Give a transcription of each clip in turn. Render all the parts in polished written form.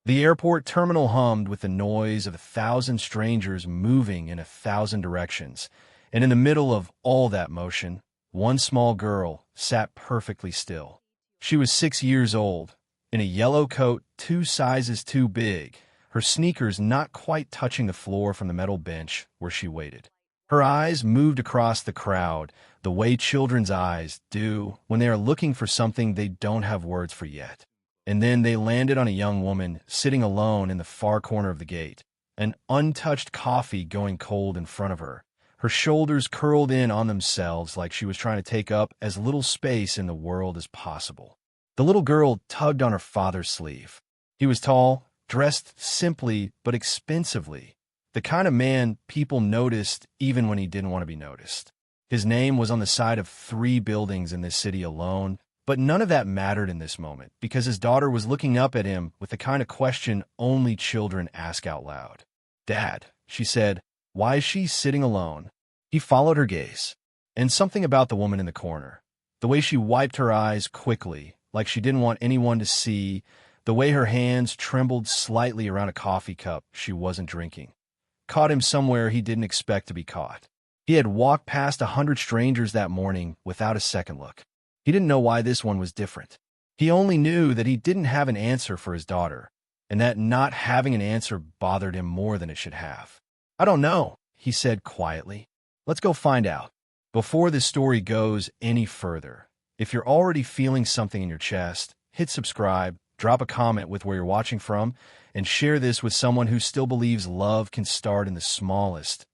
The airport terminal hummed with the noise of 1,000 strangers moving in 1,000 directions, and in the middle of all that motion, one small girl sat perfectly still. She was 6 years old, in a yellow coat 2 sizes too big, her sneakers not quite touching the floor from the metal bench where she waited. Her eyes moved across the crowd, the way children's eyes do when they are looking for something they don't have words for yet. And then they landed on a young woman sitting alone in the far corner of the gate, an untouched coffee going cold in front of her, her shoulders curled in on themselves like she was trying to take up as little space in the world as possible. The little girl tugged on her father's sleeve. He was tall, dressed simply but expensively, the kind of man people noticed even when he didn't want to be noticed. His name was on the side of 3 buildings in this city alone, but none of that mattered in this moment because his daughter was looking up at him with the kind of question only children ask out loud. "Dad," she said, "why is she sitting alone?" He followed her gaze, and something about the woman in the corner, the way she wiped her eyes quickly, like she didn't want anyone to see, the way her hands trembled slightly around a coffee cup she wasn't drinking, caught him somewhere he didn't expect to be caught. He had walked past 100 strangers that morning without a second look. He didn't know why this one was different. He only knew that he didn't have an answer for his daughter, and that not having an answer bothered him more than it should have. "I don't know," he said quietly. "Let's go find out." Before this story goes any further, if you're already feeling something in your chest, hit subscribe, drop a comment with where you're watching from, and share this with someone who still believes love can start in the smallest,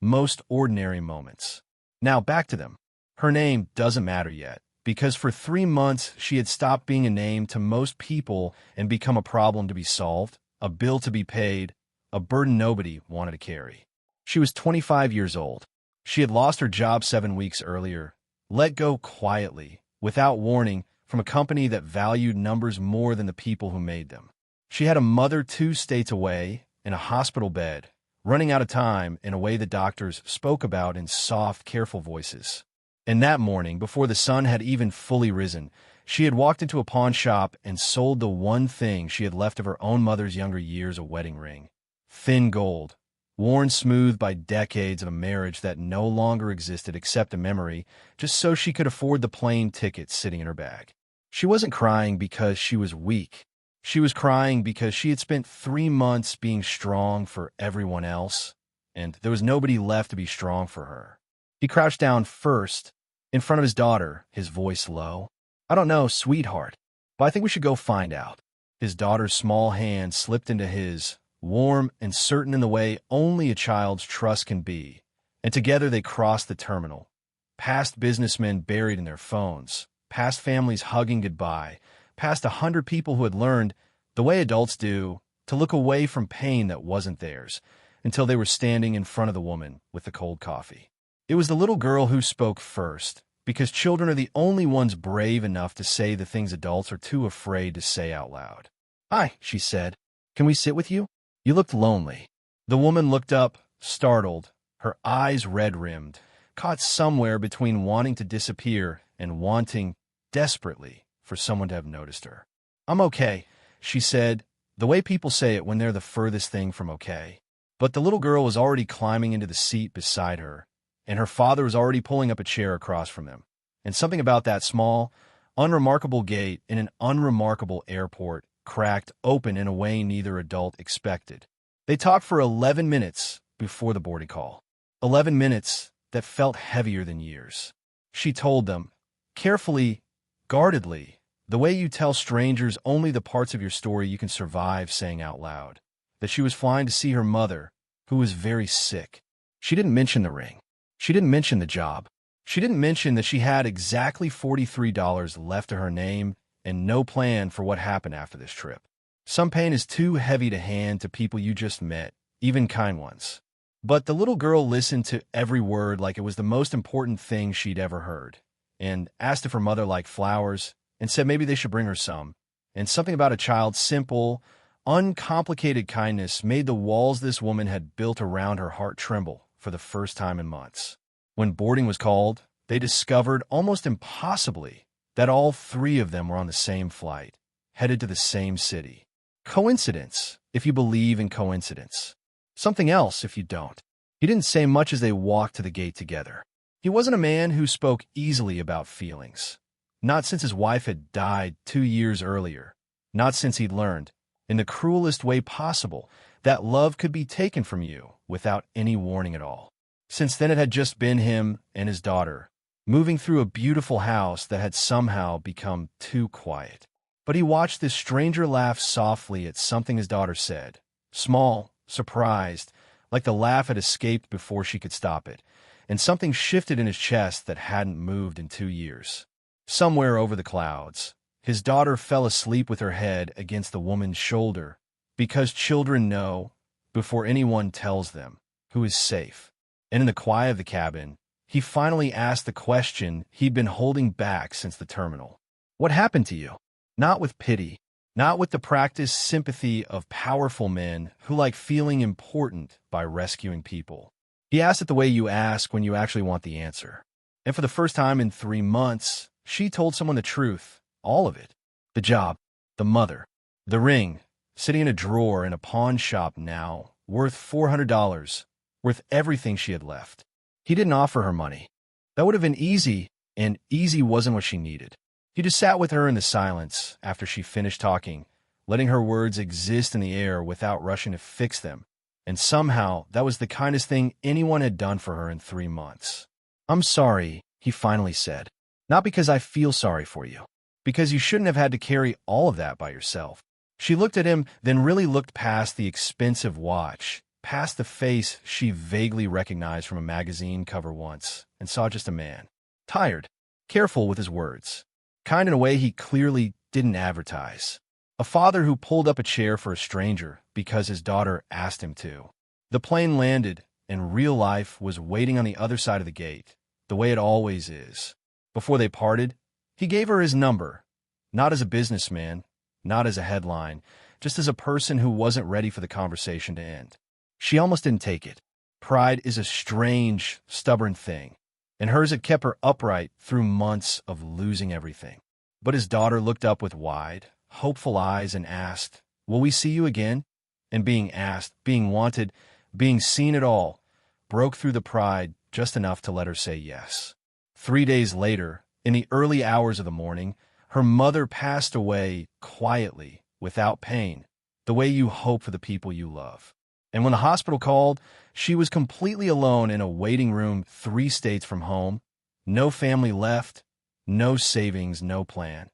most ordinary moments. Now back to them. Her name doesn't matter yet, because for 3 months she had stopped being a name to most people and become a problem to be solved, a bill to be paid, a burden nobody wanted to carry. She was 25 years old. She had lost her job 7 weeks earlier, let go quietly, without warning, from a company that valued numbers more than the people who made them. She had a mother 2 states away, in a hospital bed, running out of time in a way the doctors spoke about in soft, careful voices. And that morning, before the sun had even fully risen, she had walked into a pawn shop and sold the one thing she had left of her own mother's younger years, a wedding ring. Thin gold, worn smooth by decades of a marriage that no longer existed except a memory, just so she could afford the plane ticket sitting in her bag. She wasn't crying because she was weak. She was crying because she had spent 3 months being strong for everyone else, and there was nobody left to be strong for her. He crouched down first, in front of his daughter, his voice low. "I don't know, sweetheart, but I think we should go find out." His daughter's small hand slipped into his, warm and certain in the way only a child's trust can be, and together they crossed the terminal, past businessmen buried in their phones, past families hugging goodbye, past 100 people who had learned, the way adults do, to look away from pain that wasn't theirs, until they were standing in front of the woman with the cold coffee. It was the little girl who spoke first, because children are the only ones brave enough to say the things adults are too afraid to say out loud. "Hi," she said. "Can we sit with you? You looked lonely." The woman looked up, startled, her eyes red-rimmed, caught somewhere between wanting to disappear and wanting, desperately, for someone to have noticed her. "I'm okay," she said, the way people say it when they're the furthest thing from okay. But the little girl was already climbing into the seat beside her, and her father was already pulling up a chair across from them. And something about that small, unremarkable gate in an unremarkable airport cracked open in a way neither adult expected. They talked for 11 minutes before the boarding call. 11 minutes that felt heavier than years. She told them, carefully, guardedly, the way you tell strangers only the parts of your story you can survive saying out loud, that she was flying to see her mother, who was very sick. She didn't mention the ring. She didn't mention the job. She didn't mention that she had exactly $43 left to her name and no plan for what happened after this trip. Some pain is too heavy to hand to people you just met, even kind ones. But the little girl listened to every word like it was the most important thing she'd ever heard, and asked if her mother liked flowers, and said maybe they should bring her some. And something about a child's simple, uncomplicated kindness made the walls this woman had built around her heart tremble for the first time in months. When boarding was called, they discovered, almost impossibly, that all 3 of them were on the same flight, headed to the same city. Coincidence, if you believe in coincidence. Something else if you don't. He didn't say much as they walked to the gate together. He wasn't a man who spoke easily about feelings. Not since his wife had died 2 years earlier. Not since he'd learned, in the cruelest way possible, that love could be taken from you without any warning at all. Since then it had just been him and his daughter, moving through a beautiful house that had somehow become too quiet. But he watched this stranger laugh softly at something his daughter said. Small, surprised, like the laugh had escaped before she could stop it, and something shifted in his chest that hadn't moved in 2 years. Somewhere over the clouds, his daughter fell asleep with her head against the woman's shoulder, because children know, before anyone tells them, who is safe. And in the quiet of the cabin, he finally asked the question he'd been holding back since the terminal. What happened to you? Not with pity, not with the practiced sympathy of powerful men who like feeling important by rescuing people. He asked it the way you ask when you actually want the answer. And for the first time in 3 months, she told someone the truth, all of it. The job, the mother, the ring, sitting in a drawer in a pawn shop now, worth $400, worth everything she had left. He didn't offer her money. That would have been easy, and easy wasn't what she needed. He just sat with her in the silence after she finished talking, letting her words exist in the air without rushing to fix them. And somehow, that was the kindest thing anyone had done for her in 3 months. I'm sorry, he finally said. Not because I feel sorry for you. Because you shouldn't have had to carry all of that by yourself. She looked at him, then really looked past the expensive watch, past the face she vaguely recognized from a magazine cover once, and saw just a man. Tired, careful with his words. Kind in a way he clearly didn't advertise. A father who pulled up a chair for a stranger because his daughter asked him to. The plane landed, and real life was waiting on the other side of the gate, the way it always is. Before they parted, he gave her his number, not as a businessman, not as a headline, just as a person who wasn't ready for the conversation to end. She almost didn't take it. Pride is a strange, stubborn thing, and hers had kept her upright through months of losing everything. But his daughter looked up with wide, hopeful eyes and asked, "Will we see you again?" And being asked, being wanted, being seen at all, broke through the pride just enough to let her say yes. 3 days later, in the early hours of the morning, her mother passed away quietly, without pain, the way you hope for the people you love. And when the hospital called, she was completely alone in a waiting room 3 states from home, no family left, no savings, no plan,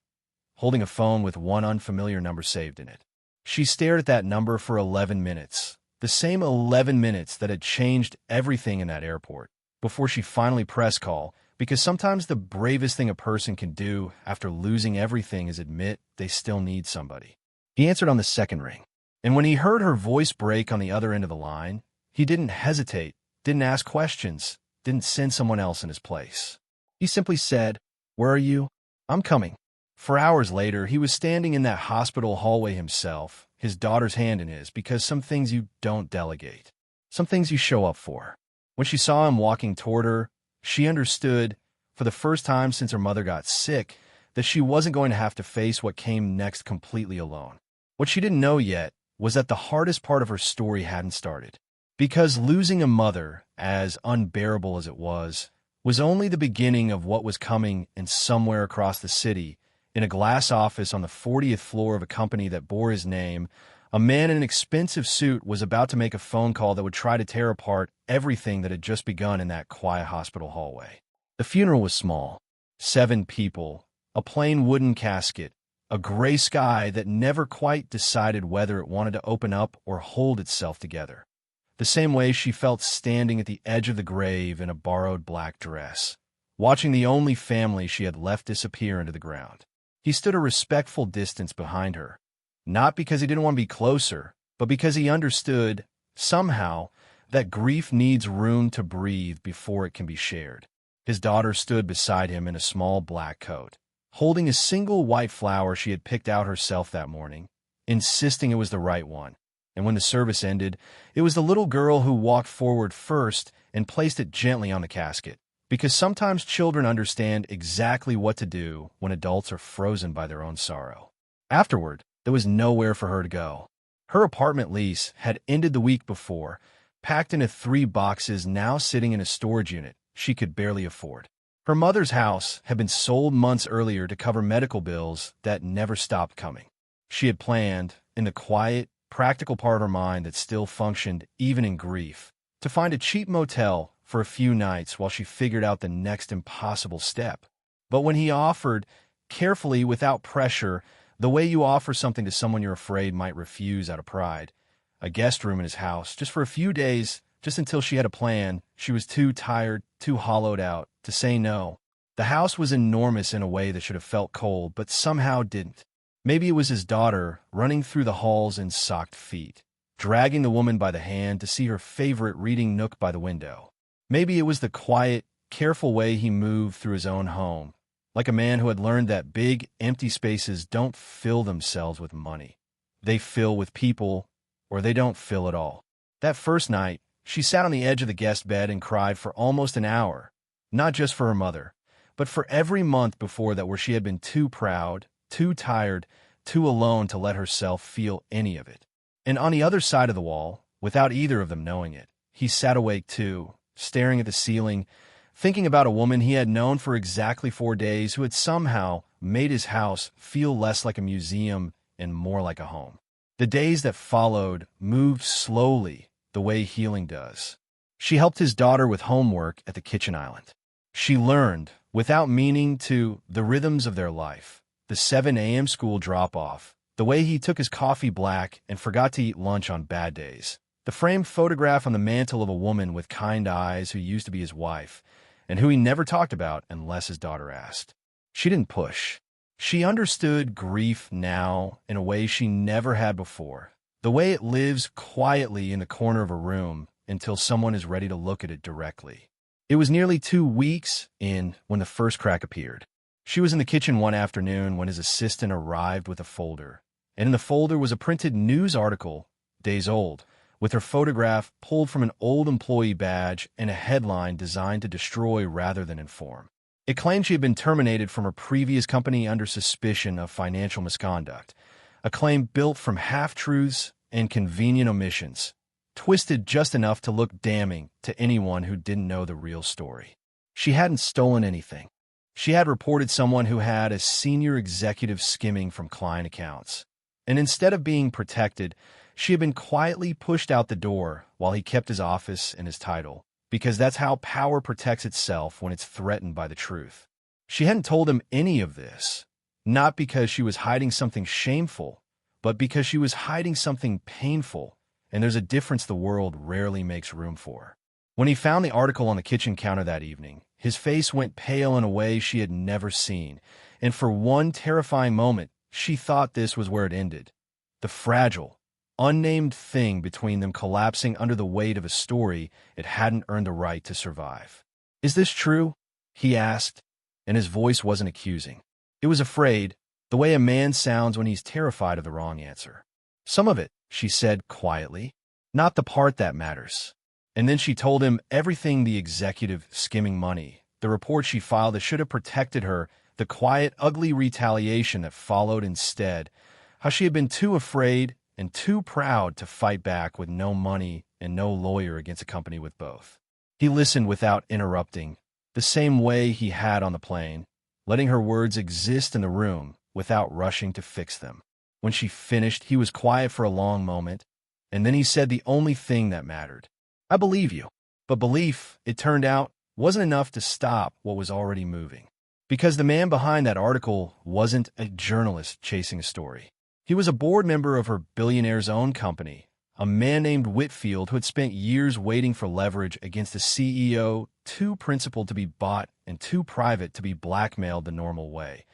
holding a phone with one unfamiliar number saved in it. She stared at that number for 11 minutes, the same 11 minutes that had changed everything in that airport, before she finally pressed call, because sometimes the bravest thing a person can do after losing everything is admit they still need somebody. He answered on the second ring, and when he heard her voice break on the other end of the line, he didn't hesitate, didn't ask questions, didn't send someone else in his place. He simply said, "Where are you? I'm coming." For hours later, he was standing in that hospital hallway himself, his daughter's hand in his, because some things you don't delegate, some things you show up for. When she saw him walking toward her, she understood, for the first time since her mother got sick, that she wasn't going to have to face what came next completely alone. What she didn't know yet was that the hardest part of her story hadn't started. Because losing a mother, as unbearable as it was only the beginning of what was coming. And somewhere across the city, in a glass office on the 40th floor of a company that bore his name, a man in an expensive suit was about to make a phone call that would try to tear apart everything that had just begun in that quiet hospital hallway. The funeral was small. 7 people, a plain wooden casket, a gray sky that never quite decided whether it wanted to open up or hold itself together. The same way she felt standing at the edge of the grave in a borrowed black dress, watching the only family she had left disappear into the ground. He stood a respectful distance behind her, not because he didn't want to be closer, but because he understood, somehow, that grief needs room to breathe before it can be shared. His daughter stood beside him in a small black coat, holding a single white flower she had picked out herself that morning, insisting it was the right one. And when the service ended, it was the little girl who walked forward first and placed it gently on the casket, because sometimes children understand exactly what to do when adults are frozen by their own sorrow. Afterward, there was nowhere for her to go. Her apartment lease had ended the week before, packed into 3 boxes now sitting in a storage unit she could barely afford. Her mother's house had been sold months earlier to cover medical bills that never stopped coming. She had planned, in the quiet, practical part of her mind that still functioned even in grief, to find a cheap motel for a few nights while she figured out the next impossible step. But when he offered, carefully, without pressure, the way you offer something to someone you're afraid might refuse out of pride, a guest room in his house, just for a few days, just until she had a plan, she was too tired, too hollowed out, to say no. The house was enormous in a way that should have felt cold, but somehow didn't. Maybe it was his daughter, running through the halls in socked feet, dragging the woman by the hand to see her favorite reading nook by the window. Maybe it was the quiet, careful way he moved through his own home, like a man who had learned that big, empty spaces don't fill themselves with money. They fill with people, or they don't fill at all. That first night, she sat on the edge of the guest bed and cried for almost an hour, not just for her mother, but for every month before that where she had been too proud, too tired, too alone to let herself feel any of it. And on the other side of the wall, without either of them knowing it, he sat awake too, staring at the ceiling, thinking about a woman he had known for exactly 4 days who had somehow made his house feel less like a museum and more like a home. The days that followed moved slowly, the way healing does. She helped his daughter with homework at the kitchen island. She learned, without meaning to, the rhythms of their life. The 7 a.m. school drop-off, the way he took his coffee black and forgot to eat lunch on bad days, the framed photograph on the mantle of a woman with kind eyes who used to be his wife, and who he never talked about unless his daughter asked. She didn't push. She understood grief now in a way she never had before, the way it lives quietly in the corner of a room until someone is ready to look at it directly. It was nearly 2 weeks in when the first crack appeared. She was in the kitchen one afternoon when his assistant arrived with a folder, and in the folder was a printed news article, days old, with her photograph pulled from an old employee badge and a headline designed to destroy rather than inform. It claimed she had been terminated from her previous company under suspicion of financial misconduct, a claim built from half-truths and convenient omissions, twisted just enough to look damning to anyone who didn't know the real story. She hadn't stolen anything. She had reported someone who had a senior executive skimming from client accounts, and instead of being protected, she had been quietly pushed out the door while he kept his office and his title, because that's how power protects itself when it's threatened by the truth. She hadn't told him any of this, not because she was hiding something shameful, but because she was hiding something painful, and there's a difference the world rarely makes room for. When he found the article on the kitchen counter that evening, his face went pale in a way she had never seen, and for one terrifying moment, she thought this was where it ended. The fragile, unnamed thing between them collapsing under the weight of a story it hadn't earned the right to survive. "Is this true?" he asked, and his voice wasn't accusing. It was afraid, the way a man sounds when he's terrified of the wrong answer. "Some of it," she said quietly, "not the part that matters." And then she told him everything: the executive skimming money, the report she filed that should have protected her, the quiet, ugly retaliation that followed instead, how she had been too afraid and too proud to fight back with no money and no lawyer against a company with both. He listened without interrupting, the same way he had on the plane, letting her words exist in the room without rushing to fix them. When she finished, he was quiet for a long moment, and then he said the only thing that mattered. "I believe you." But belief, it turned out, wasn't enough to stop what was already moving. Because the man behind that article wasn't a journalist chasing a story. He was a board member of her Billionaire's own company, a man named Whitfield who had spent years waiting for leverage against a CEO too principled to be bought and too private to be blackmailed the normal way.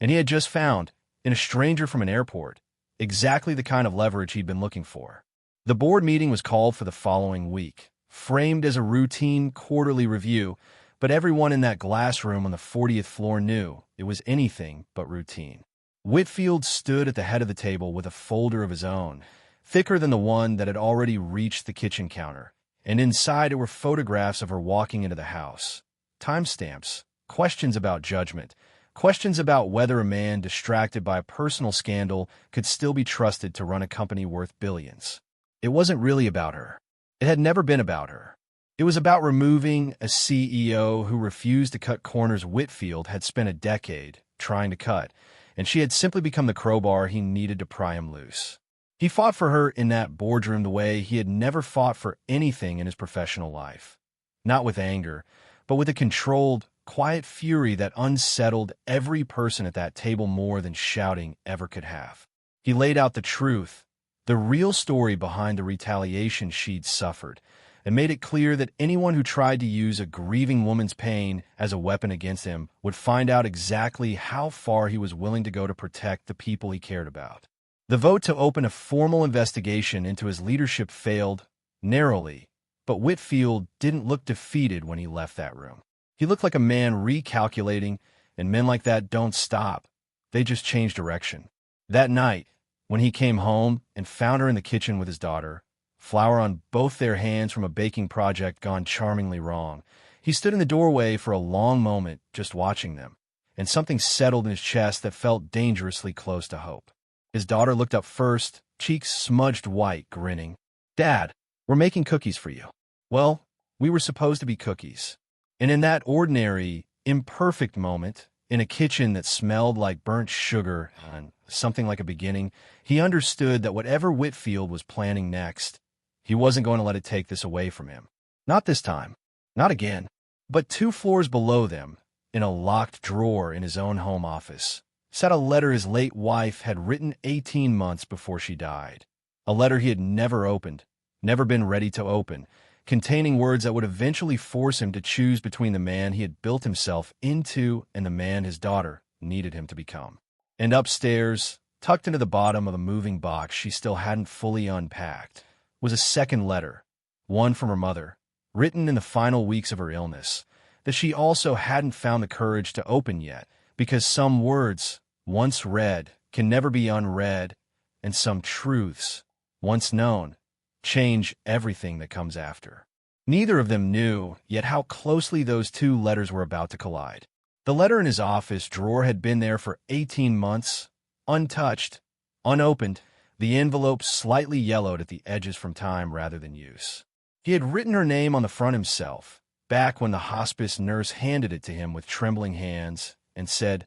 And he had just found, in a stranger from an airport, exactly the kind of leverage he'd been looking for. The board meeting was called for the following week, framed as a routine quarterly review, but everyone in that glass room on the 40th floor knew it was anything but routine. Whitfield stood at the head of the table with a folder of his own, thicker than the one that had already reached the kitchen counter, and inside it were photographs of her walking into the house, timestamps, questions about judgment, Questions about whether a man distracted by a personal scandal could still be trusted to run a company worth billions. It wasn't really about her. It had never been about her. It was about removing a CEO who refused to cut corners Whitfield had spent a decade trying to cut, and she had simply become the crowbar he needed to pry him loose. He fought for her in that boardroom the way he had never fought for anything in his professional life. Not with anger, but with a controlled, quiet fury that unsettled every person at that table more than shouting ever could have. He laid out the truth, the real story behind the retaliation she'd suffered, and made it clear that anyone who tried to use a grieving woman's pain as a weapon against him would find out exactly how far he was willing to go to protect the people he cared about. The vote to open a formal investigation into his leadership failed, narrowly, but Whitfield didn't look defeated when he left that room. He looked like a man recalculating, and men like that don't stop. They just change direction. That night, when he came home and found her in the kitchen with his daughter, flour on both their hands from a baking project gone charmingly wrong, he stood in the doorway for a long moment just watching them, and something settled in his chest that felt dangerously close to hope. His daughter looked up first, cheeks smudged white, grinning. "Dad, we're making cookies for you." Well, we were supposed to be cookies. And in that ordinary, imperfect moment, in a kitchen that smelled like burnt sugar and something like a beginning, he understood that whatever Whitfield was planning next, he wasn't going to let it take this away from him. Not this time. Not again. But 2 floors below them, in a locked drawer in his own home office, sat a letter his late wife had written 18 months before she died. A letter he had never opened, never been ready to open, containing words that would eventually force him to choose between the man he had built himself into and the man his daughter needed him to become. And upstairs, tucked into the bottom of a moving box she still hadn't fully unpacked, was a second letter, one from her mother, written in the final weeks of her illness, that she also hadn't found the courage to open yet, because some words, once read, can never be unread, and some truths, once known, change everything that comes after. Neither of them knew yet how closely those 2 letters were about to collide. The letter in his office drawer had been there for 18 months, untouched, unopened, the envelope slightly yellowed at the edges from time rather than use. He had written her name on the front himself, back when the hospice nurse handed it to him with trembling hands, and said,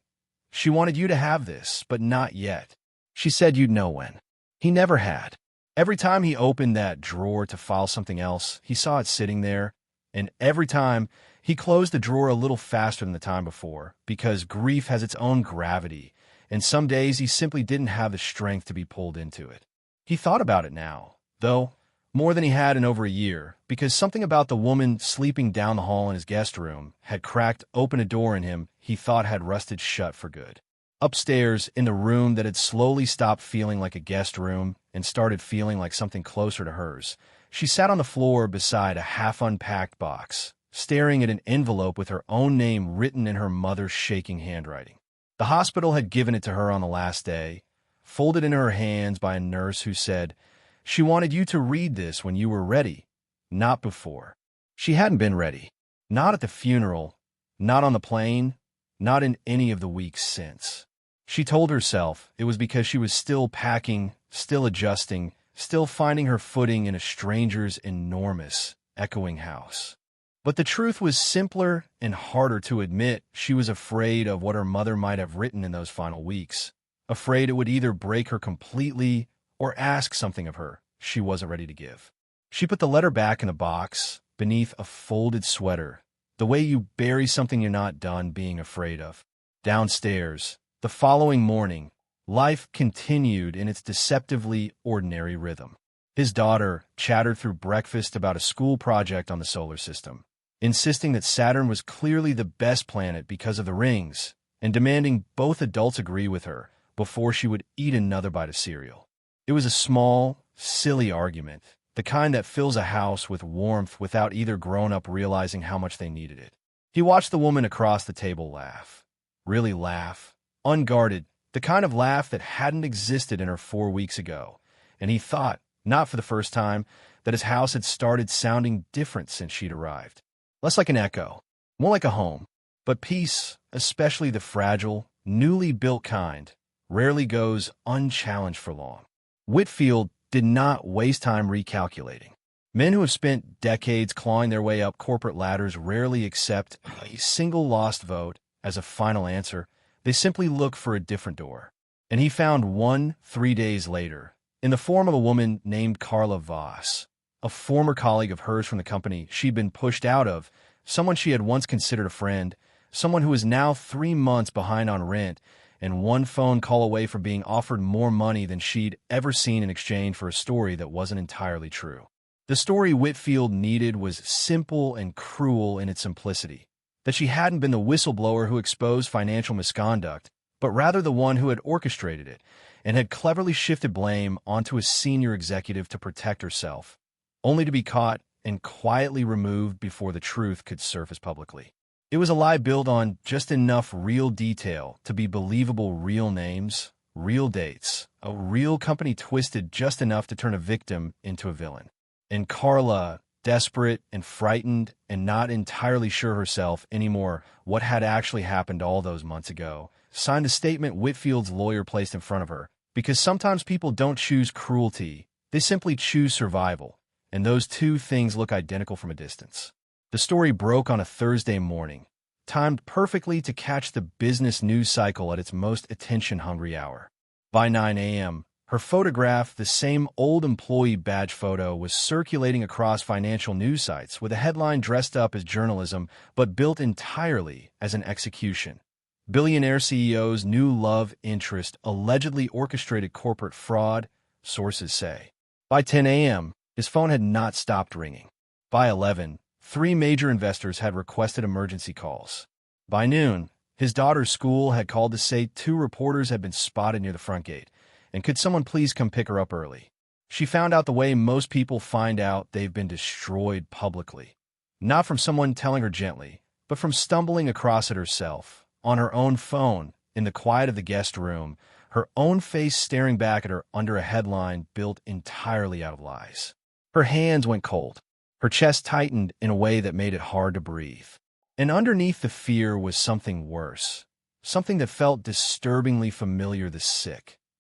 "She wanted you to have this, but not yet. She said you'd know when." He never had. Every time he opened that drawer to file something else, he saw it sitting there, and every time he closed the drawer a little faster than the time before, because grief has its own gravity, and some days he simply didn't have the strength to be pulled into it. He thought about it now, though, more than he had in over a year, because something about the woman sleeping down the hall in his guest room had cracked open a door in him he thought had rusted shut for good. Upstairs, in the room that had slowly stopped feeling like a guest room and started feeling like something closer to hers, she sat on the floor beside a half-unpacked box, staring at an envelope with her own name written in her mother's shaking handwriting. The hospital had given it to her on the last day, folded in her hands by a nurse who said, "She wanted you to read this when you were ready, not before." She hadn't been ready. Not at the funeral, not on the plane, not in any of the weeks since. She told herself it was because she was still packing, still adjusting, still finding her footing in a stranger's enormous, echoing house. But the truth was simpler and harder to admit. She was afraid of what her mother might have written in those final weeks, afraid it would either break her completely or ask something of her she wasn't ready to give. She put the letter back in the box, beneath a folded sweater, the way you bury something you're not done being afraid of. Downstairs, the following morning, life continued in its deceptively ordinary rhythm. His daughter chattered through breakfast about a school project on the solar system, insisting that Saturn was clearly the best planet because of the rings, and demanding both adults agree with her before she would eat another bite of cereal. It was a small, silly argument, the kind that fills a house with warmth without either grown-up realizing how much they needed it. He watched the woman across the table laugh. Really laugh. Unguarded, the kind of laugh that hadn't existed in her 4 weeks ago, and he thought, not for the first time, that his house had started sounding different since she'd arrived. Less like an echo, more like a home. But peace, especially the fragile, newly built kind, rarely goes unchallenged for long. Whitfield did not waste time recalculating. Men who have spent decades clawing their way up corporate ladders rarely accept a single lost vote as a final answer. They simply look for a different door. And he found one 3 days later, in the form of a woman named Carla Voss, a former colleague of hers from the company she'd been pushed out of, someone she had once considered a friend, someone who was now 3 months behind on rent, and one phone call away from being offered more money than she'd ever seen in exchange for a story that wasn't entirely true. The story Whitfield needed was simple and cruel in its simplicity, that she hadn't been the whistleblower who exposed financial misconduct, but rather the one who had orchestrated it and had cleverly shifted blame onto a senior executive to protect herself, only to be caught and quietly removed before the truth could surface publicly. It was a lie built on just enough real detail to be believable: real names, real dates, a real company twisted just enough to turn a victim into a villain. And Carla, desperate and frightened and not entirely sure herself anymore what had actually happened all those months ago, signed the statement Whitfield's lawyer placed in front of her, because sometimes people don't choose cruelty, they simply choose survival, and those two things look identical from a distance. The story broke on a Thursday morning, timed perfectly to catch the business news cycle at its most attention-hungry hour. By 9 a.m., her photograph, the same old employee badge photo, was circulating across financial news sites with a headline dressed up as journalism but built entirely as an execution. Billionaire CEO's new love interest allegedly orchestrated corporate fraud, sources say. By 10 a.m., his phone had not stopped ringing. By 11, 3 major investors had requested emergency calls. By noon, his daughter's school had called to say 2 reporters had been spotted near the front gate, and could someone please come pick her up early. She found out the way most people find out they've been destroyed publicly. Not from someone telling her gently, but from stumbling across it herself, on her own phone, in the quiet of the guest room, her own face staring back at her under a headline built entirely out of lies. Her hands went cold. Her chest tightened in a way that made it hard to breathe. And underneath the fear was something worse, something that felt disturbingly familiar: the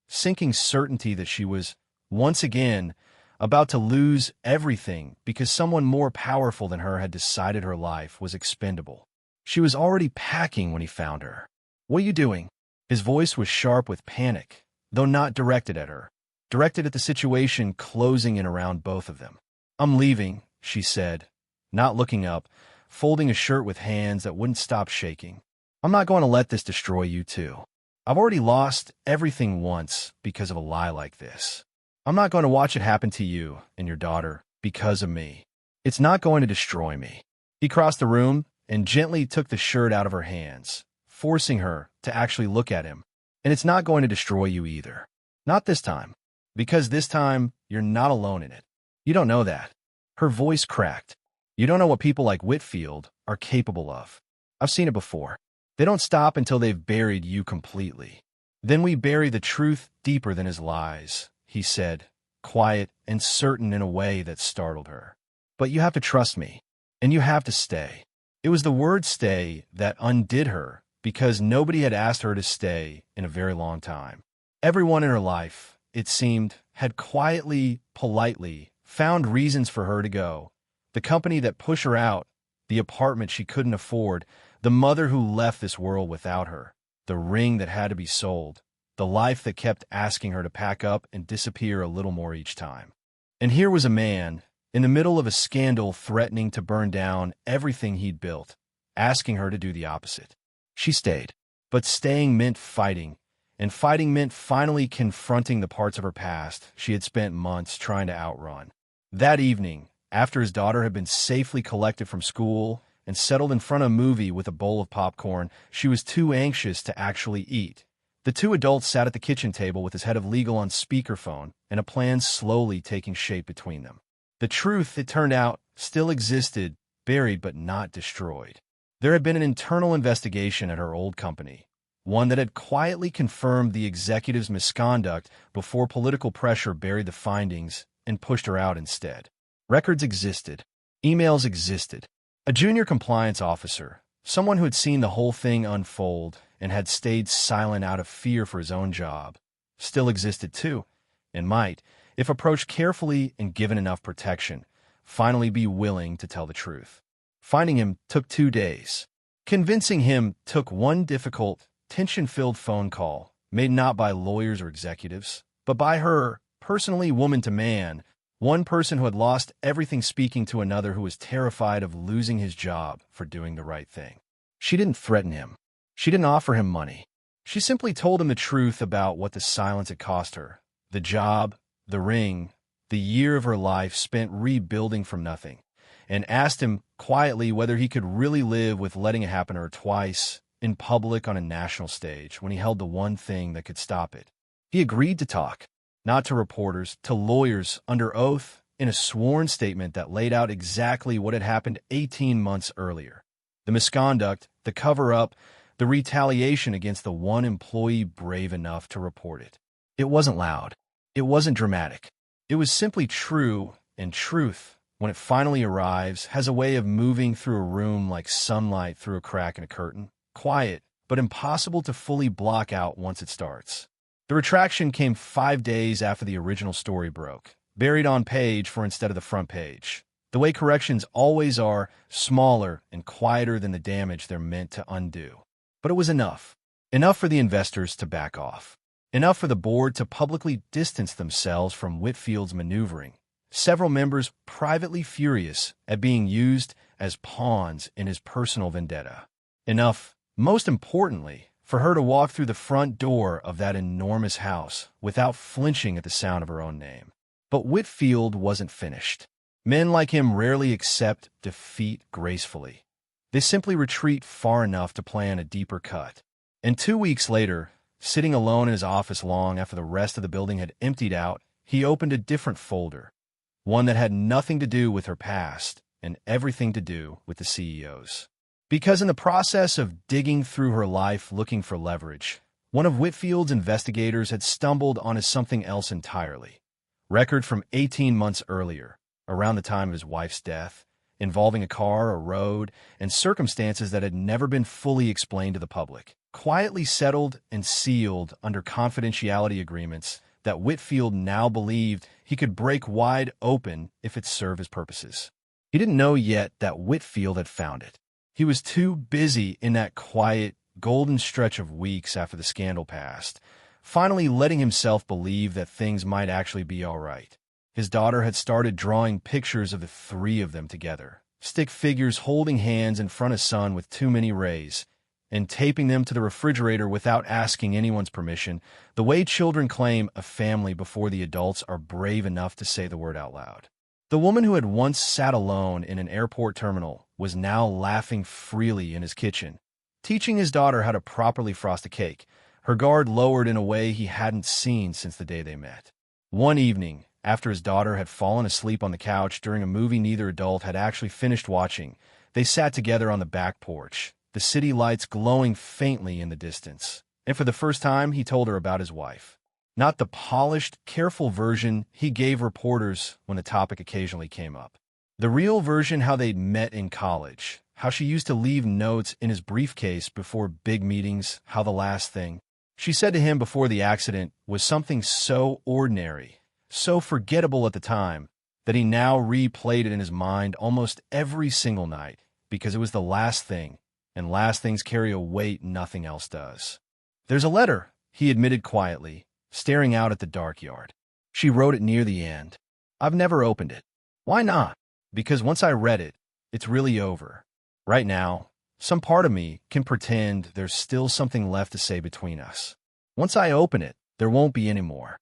sinking certainty that she was, once again, about to lose everything because someone more powerful than her had decided her life was expendable. She was already packing when he found her. "What are you doing?" His voice was sharp with panic, though not directed at her, directed at the situation closing in around both of them. "I'm leaving," she said, not looking up, folding a shirt with hands that wouldn't stop shaking. "I'm not going to let this destroy you too. I've already lost everything once because of a lie like this. I'm not going to watch it happen to you and your daughter because of me. It's not going to destroy me." He crossed the room and gently took the shirt out of her hands, forcing her to actually look at him. "And it's not going to destroy you either. Not this time. Because this time, you're not alone in it. You don't know that." Her voice cracked. "You don't know what people like Whitfield are capable of. I've seen it before. They don't stop until they've buried you completely." "Then we bury the truth deeper than his lies," he said, quiet and certain in a way that startled her. "But you have to trust me, and you have to stay." It was the word "stay" that undid her, because nobody had asked her to stay in a very long time. Everyone in her life, it seemed, had quietly, politely found reasons for her to go. The company that pushed her out, the apartment she couldn't afford, the mother who left this world without her, the ring that had to be sold, the life that kept asking her to pack up and disappear a little more each time. And here was a man, in the middle of a scandal, threatening to burn down everything he'd built, asking her to do the opposite. She stayed. But staying meant fighting, and fighting meant finally confronting the parts of her past she had spent months trying to outrun. That evening, after his daughter had been safely collected from school and settled in front of a movie with a bowl of popcorn she was too anxious to actually eat, the 2 adults sat at the kitchen table with his head of legal on speakerphone and a plan slowly taking shape between them. The truth, it turned out, still existed, buried but not destroyed. There had been an internal investigation at her old company, one that had quietly confirmed the executive's misconduct before political pressure buried the findings and pushed her out instead. Records existed. Emails existed. A junior compliance officer, someone who had seen the whole thing unfold and had stayed silent out of fear for his own job, still existed too, and might, if approached carefully and given enough protection, finally be willing to tell the truth. Finding him took 2 days. Convincing him took one difficult, tension-filled phone call, made not by lawyers or executives, but by her, personally woman to man, one person who had lost everything speaking to another who was terrified of losing his job for doing the right thing. She didn't threaten him. She didn't offer him money. She simply told him the truth about what the silence had cost her. The job, the ring, the year of her life spent rebuilding from nothing, and asked him quietly whether he could really live with letting it happen to her twice, in public on a national stage, when he held the one thing that could stop it. He agreed to talk, not to reporters, to lawyers, under oath, in a sworn statement that laid out exactly what had happened 18 months earlier. The misconduct, the cover-up, the retaliation against the one employee brave enough to report it. It wasn't loud. It wasn't dramatic. It was simply true, and truth, when it finally arrives, has a way of moving through a room like sunlight through a crack in a curtain. Quiet, but impossible to fully block out once it starts. The retraction came 5 days after the original story broke, buried on page for instead of the front page. The way corrections always are, smaller and quieter than the damage they're meant to undo. But it was enough. Enough for the investors to back off. Enough for the board to publicly distance themselves from Whitfield's maneuvering. Several members privately furious at being used as pawns in his personal vendetta. Enough, most importantly, for her to walk through the front door of that enormous house without flinching at the sound of her own name. But Whitfield wasn't finished. Men like him rarely accept defeat gracefully. They simply retreat far enough to plan a deeper cut. And 2 weeks later, sitting alone in his office long after the rest of the building had emptied out, he opened a different folder, one that had nothing to do with her past and everything to do with the CEO's. Because in the process of digging through her life looking for leverage, one of Whitfield's investigators had stumbled onto something else entirely. Record from 18 months earlier, around the time of his wife's death, involving a car, a road, and circumstances that had never been fully explained to the public, quietly settled and sealed under confidentiality agreements that Whitfield now believed he could break wide open if it served his purposes. He didn't know yet that Whitfield had found it. He was too busy in that quiet, golden stretch of weeks after the scandal passed, finally letting himself believe that things might actually be all right. His daughter had started drawing pictures of the three of them together, stick figures holding hands in front of sun with too many rays, and taping them to the refrigerator without asking anyone's permission, the way children claim a family before the adults are brave enough to say the word out loud. The woman who had once sat alone in an airport terminal was now laughing freely in his kitchen, teaching his daughter how to properly frost a cake, her guard lowered in a way he hadn't seen since the day they met. One evening, after his daughter had fallen asleep on the couch during a movie neither adult had actually finished watching, they sat together on the back porch, the city lights glowing faintly in the distance. And for the first time, he told her about his wife. Not the polished, careful version he gave reporters when the topic occasionally came up. The real version how they'd met in college, how she used to leave notes in his briefcase before big meetings, how the last thing she said to him before the accident was something so ordinary, so forgettable at the time, that he now replayed it in his mind almost every single night, because it was the last thing, and last things carry a weight nothing else does. "There's a letter," he admitted quietly, staring out at the dark yard. "She wrote it near the end. I've never opened it." "Why not?" "Because once I read it, it's really over. Right now, some part of me can pretend there's still something left to say between us. Once I open it, there won't be any more."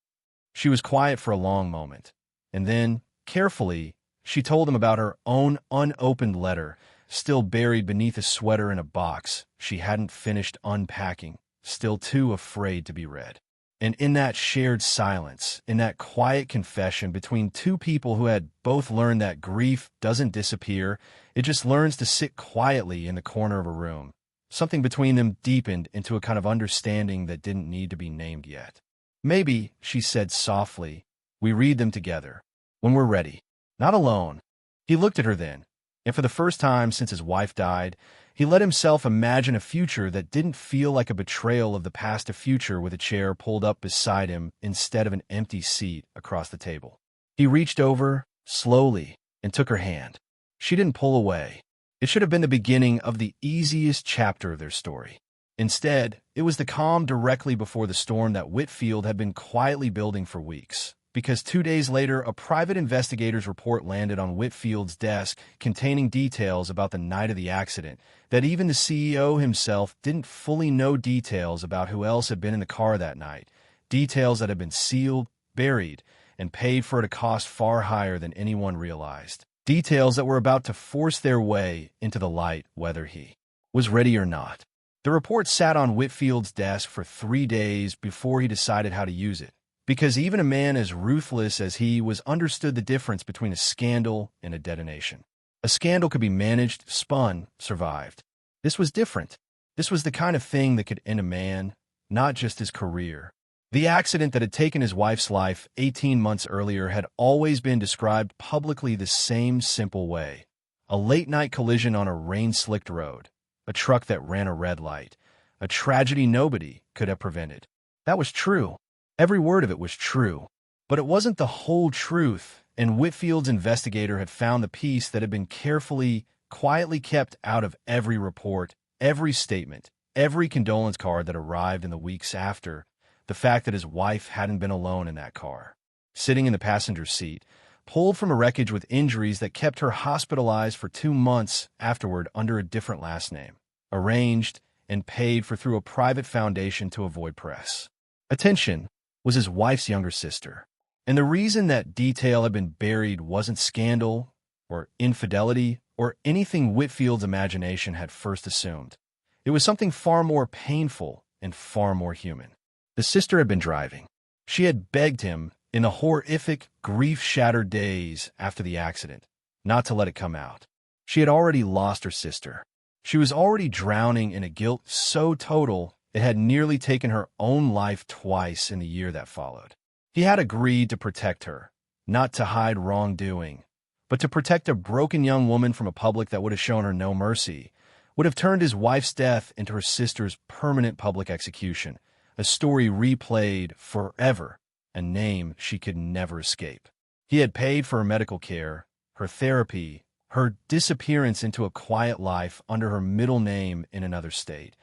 She was quiet for a long moment, and then, carefully, she told him about her own unopened letter, still buried beneath a sweater in a box she hadn't finished unpacking, still too afraid to be read. And in that shared silence, in that quiet confession between two people who had both learned that grief doesn't disappear, it just learns to sit quietly in the corner of a room, something between them deepened into a kind of understanding that didn't need to be named yet. "Maybe," she said softly, "we read them together, when we're ready, not alone." He looked at her then, and for the first time since his wife died, He let himself imagine a future that didn't feel like a betrayal of the past, a future with a chair pulled up beside him instead of an empty seat across the table. He reached over, slowly, and took her hand. She didn't pull away. It should have been the beginning of the easiest chapter of their story. Instead, it was the calm directly before the storm that Whitfield had been quietly building for weeks. Because 2 days later, a private investigator's report landed on Whitfield's desk containing details about the night of the accident that even the CEO himself didn't fully know, details about who else had been in the car that night, details that had been sealed, buried, and paid for at a cost far higher than anyone realized, details that were about to force their way into the light whether he was ready or not. The report sat on Whitfield's desk for 3 days before he decided how to use it. Because even a man as ruthless as he was understood the difference between a scandal and a detonation. A scandal could be managed, spun, survived. This was different. This was the kind of thing that could end a man, not just his career. The accident that had taken his wife's life 18 months earlier had always been described publicly the same simple way. A late-night collision on a rain-slicked road. A truck that ran a red light. A tragedy nobody could have prevented. That was true. Every word of it was true, but it wasn't the whole truth, and Whitfield's investigator had found the piece that had been carefully, quietly kept out of every report, every statement, every condolence card that arrived in the weeks after, the fact that his wife hadn't been alone in that car, sitting in the passenger seat, pulled from a wreckage with injuries that kept her hospitalized for 2 months afterward under a different last name, arranged and paid for through a private foundation to avoid press attention, was his wife's younger sister. And the reason that detail had been buried wasn't scandal or infidelity or anything Whitfield's imagination had first assumed. It was something far more painful and far more human. The sister had been driving. She had begged him in the horrific, grief-shattered days after the accident not to let it come out. She had already lost her sister. She was already drowning in a guilt so total it had nearly taken her own life twice in the year that followed. He had agreed to protect her, not to hide wrongdoing, but to protect a broken young woman from a public that would have shown her no mercy, would have turned his wife's death into her sister's permanent public execution, a story replayed forever, a name she could never escape. He had paid for her medical care, her therapy, her disappearance into a quiet life under her middle name in another state.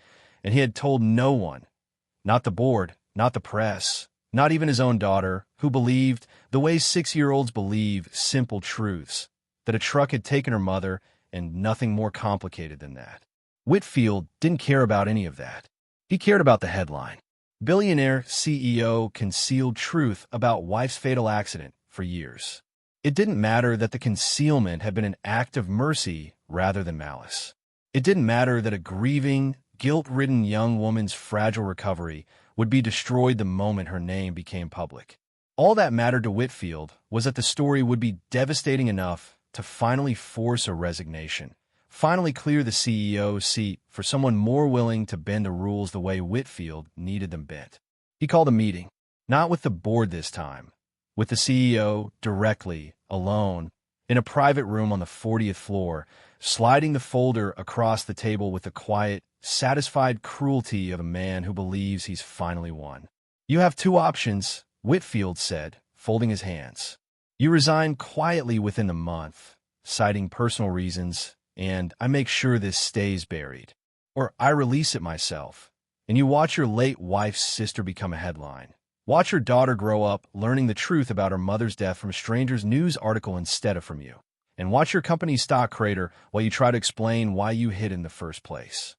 And he had told no one, not the board, not the press, not even his own daughter, who believed, the way 6-year-olds believe, simple truths, that a truck had taken her mother and nothing more complicated than that. Whitfield didn't care about any of that. He cared about the headline. Billionaire CEO concealed truth about wife's fatal accident for years. It didn't matter that the concealment had been an act of mercy rather than malice. It didn't matter that a grieving, guilt-ridden young woman's fragile recovery would be destroyed the moment her name became public. All that mattered to Whitfield was that the story would be devastating enough to finally force a resignation, finally clear the CEO's seat for someone more willing to bend the rules the way Whitfield needed them bent. He called a meeting, not with the board this time, with the CEO directly, alone, in a private room on the 40th floor, sliding the folder across the table with the quiet, satisfied cruelty of a man who believes he's finally won. You have 2 options, Whitfield said, folding his hands. You resign quietly within the month, citing personal reasons, and I make sure this stays buried. Or I release it myself, and you watch your late wife's sister become a headline. Watch your daughter grow up learning the truth about her mother's death from a stranger's news article instead of from you. And watch your company's stock crater while you try to explain why you hid in the first place.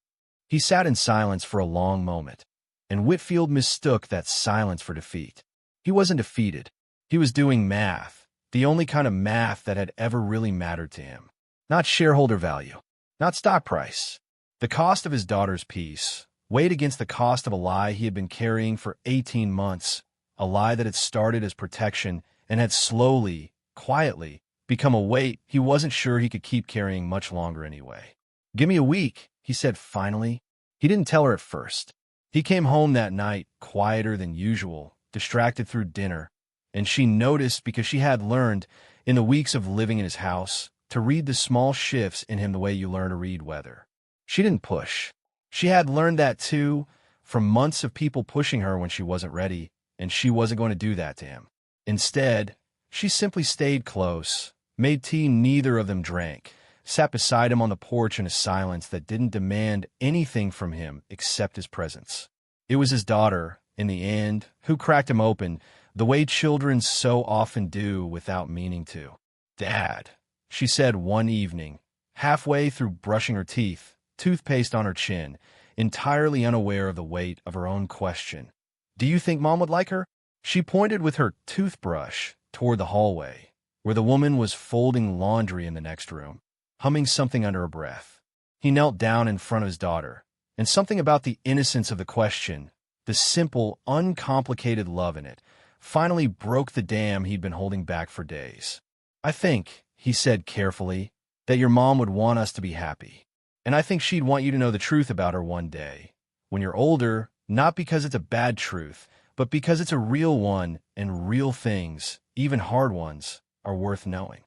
He sat in silence for a long moment, and Whitfield mistook that silence for defeat. He wasn't defeated. He was doing math, the only kind of math that had ever really mattered to him. Not shareholder value, not stock price. The cost of his daughter's peace, weighed against the cost of a lie he had been carrying for 18 months, a lie that had started as protection and had slowly, quietly, become a weight he wasn't sure he could keep carrying much longer anyway. "Give me a week," he said finally. He didn't tell her at first. He came home that night, quieter than usual, distracted through dinner, and she noticed because she had learned, in the weeks of living in his house, to read the small shifts in him the way you learn to read weather. She didn't push. She had learned that too, from months of people pushing her when she wasn't ready, and she wasn't going to do that to him. Instead, she simply stayed close, made tea neither of them drank, sat beside him on the porch in a silence that didn't demand anything from him except his presence. It was his daughter, in the end, who cracked him open, the way children so often do without meaning to. "Dad," she said one evening, halfway through brushing her teeth, toothpaste on her chin, entirely unaware of the weight of her own question. "Do you think Mom would like her?" She pointed with her toothbrush toward the hallway, where the woman was folding laundry in the next room, humming something under her breath. He knelt down in front of his daughter, and something about the innocence of the question, the simple, uncomplicated love in it, finally broke the dam he'd been holding back for days. "I think," he said carefully, "that your mom would want us to be happy. And I think she'd want you to know the truth about her one day, when you're older, not because it's a bad truth, but because it's a real one, and real things, even hard ones, are worth knowing."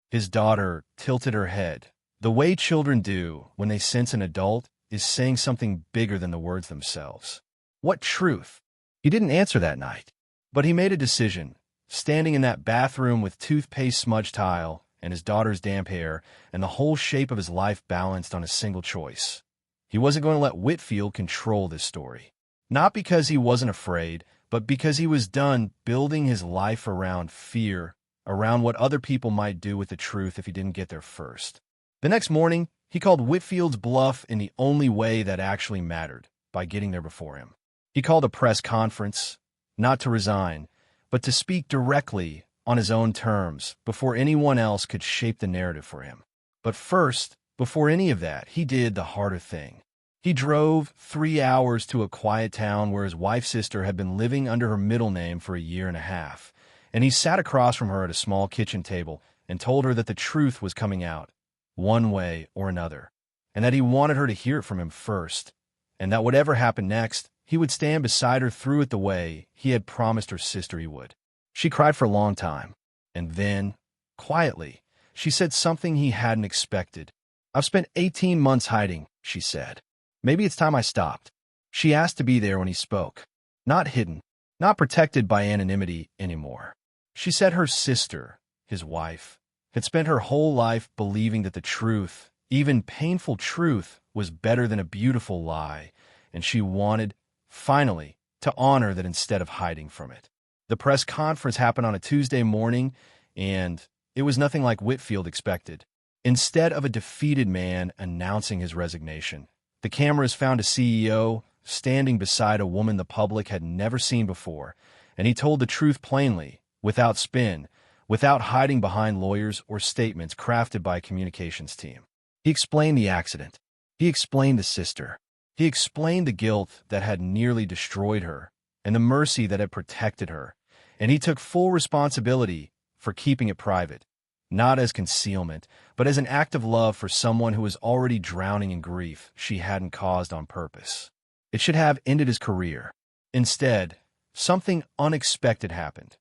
His daughter tilted her head. The way children do when they sense an adult is saying something bigger than the words themselves. What truth? He didn't answer that night, but he made a decision, standing in that bathroom with toothpaste-smudged tile and his daughter's damp hair and the whole shape of his life balanced on a single choice. He wasn't going to let Whitfield control this story. Not because he wasn't afraid, but because he was done building his life around fear, around what other people might do with the truth if he didn't get there first. The next morning, he called Whitfield's bluff in the only way that actually mattered, by getting there before him. He called a press conference, not to resign, but to speak directly on his own terms before anyone else could shape the narrative for him. But first, before any of that, he did the harder thing. He drove 3 hours to a quiet town where his wife's sister had been living under her middle name for a year and a half, and he sat across from her at a small kitchen table and told her that the truth was coming out, one way or another, and that he wanted her to hear it from him first, and that whatever happened next, he would stand beside her through it the way he had promised her sister he would. She cried for a long time, and then, quietly, she said something he hadn't expected. "I've spent 18 months hiding," she said. "Maybe it's time I stopped." She asked to be there when he spoke, not hidden, not protected by anonymity anymore. She said her sister, his wife, had spent her whole life believing that the truth, even painful truth, was better than a beautiful lie, and she wanted, finally, to honor that instead of hiding from it. The press conference happened on a Tuesday morning, and it was nothing like Whitfield expected. Instead of a defeated man announcing his resignation, the cameras found a CEO standing beside a woman the public had never seen before, and he told the truth plainly, without spin, without hiding behind lawyers or statements crafted by a communications team. He explained the accident. He explained the sister. He explained the guilt that had nearly destroyed her, and the mercy that had protected her, and he took full responsibility for keeping it private, not as concealment, but as an act of love for someone who was already drowning in grief she hadn't caused on purpose. It should have ended his career. Instead, something unexpected happened.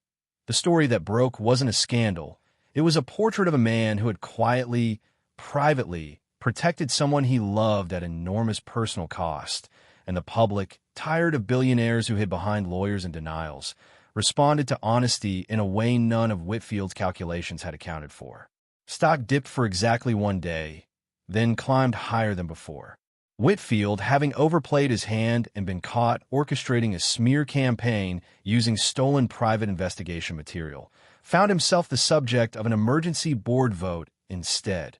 The story that broke wasn't a scandal. It was a portrait of a man who had quietly, privately, protected someone he loved at enormous personal cost, and the public, tired of billionaires who hid behind lawyers and denials, responded to honesty in a way none of Whitfield's calculations had accounted for. Stock dipped for exactly one day, then climbed higher than before. Whitfield, having overplayed his hand and been caught orchestrating a smear campaign using stolen private investigation material, found himself the subject of an emergency board vote instead.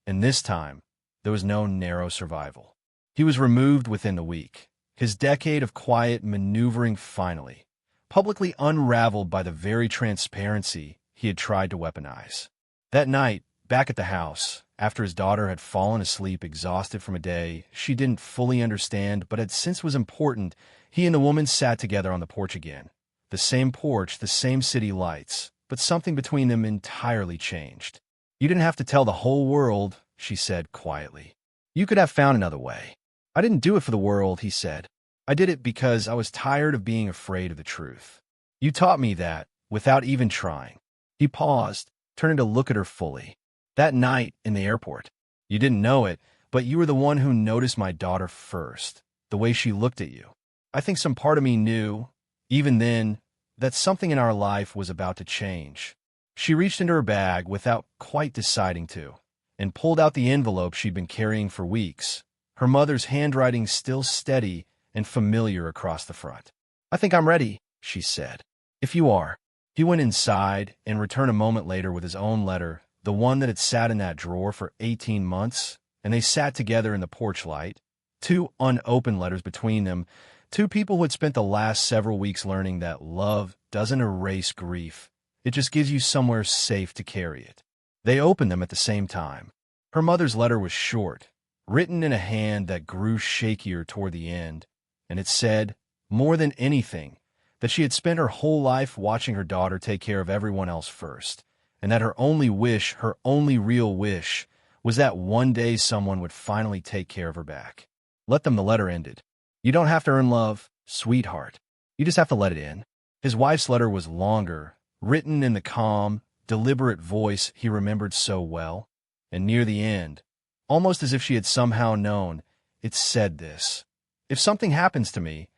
And this time, there was no narrow survival. He was removed within the week, his decade of quiet maneuvering finally, publicly unraveled by the very transparency he had tried to weaponize. That night, back at the house, after his daughter had fallen asleep exhausted from a day she didn't fully understand but had since was important, he and the woman sat together on the porch again. The same porch, the same city lights, but something between them entirely changed. "You didn't have to tell the whole world," she said quietly. "You could have found another way." "I didn't do it for the world," he said. "I did it because I was tired of being afraid of the truth. You taught me that, without even trying." He paused, turning to look at her fully. "That night in the airport. You didn't know it, But you were the one who noticed my daughter first, the way she looked at you. I think some part of me knew, even then, that something in our life was about to change. She reached into her bag without quite deciding to, and pulled out the envelope she'd been carrying for weeks, her mother's handwriting still steady and familiar across the front. "I think I'm ready," she said. "If you are." He went inside and returned a moment later with his own letter, the one that had sat in that drawer for 18 months, and they sat together in the porch light, two unopened letters between them, two people who had spent the last several weeks learning that love doesn't erase grief. It just gives you somewhere safe to carry it. They opened them at the same time. Her mother's letter was short, written in a hand that grew shakier toward the end, and it said, more than anything, that she had spent her whole life watching her daughter take care of everyone else first, and that her only wish, her only real wish, was that one day someone would finally take care of her back. "Let them," the letter ended. "You don't have to earn love, sweetheart. You just have to let it in." His wife's letter was longer, written in the calm, deliberate voice he remembered so well, and near the end, almost as if she had somehow known, it said this: "If something happens to me,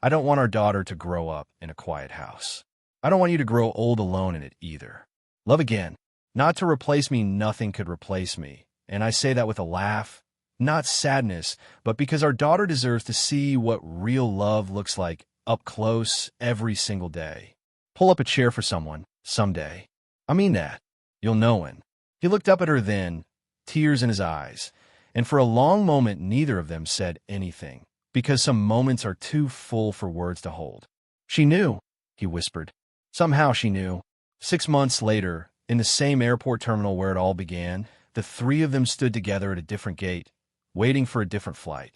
I don't want our daughter to grow up in a quiet house. I don't want you to grow old alone in it either. Love again. Not to replace me, nothing could replace me. And I say that with a laugh, not sadness, but because our daughter deserves to see what real love looks like up close every single day. Pull up a chair for someone, someday. I mean that. You'll know when." He looked up at her then, tears in his eyes, and for a long moment neither of them said anything, because some moments are too full for words to hold. "She knew," he whispered. Somehow she knew. 6 months later, in the same airport terminal where it all began, the three of them stood together at a different gate, waiting for a different flight.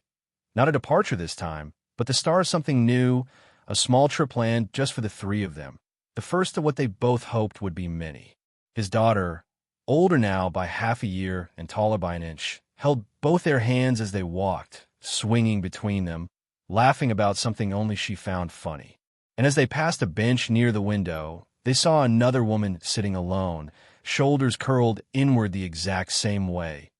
Not a departure this time, but the start of something new, a small trip planned just for the three of them, the first of what they both hoped would be many. His daughter, older now by half a year and taller by an inch, held both their hands as they walked, swinging between them, laughing about something only she found funny. And as they passed a bench near the window, they saw another woman sitting alone, shoulders curled inward the exact same way,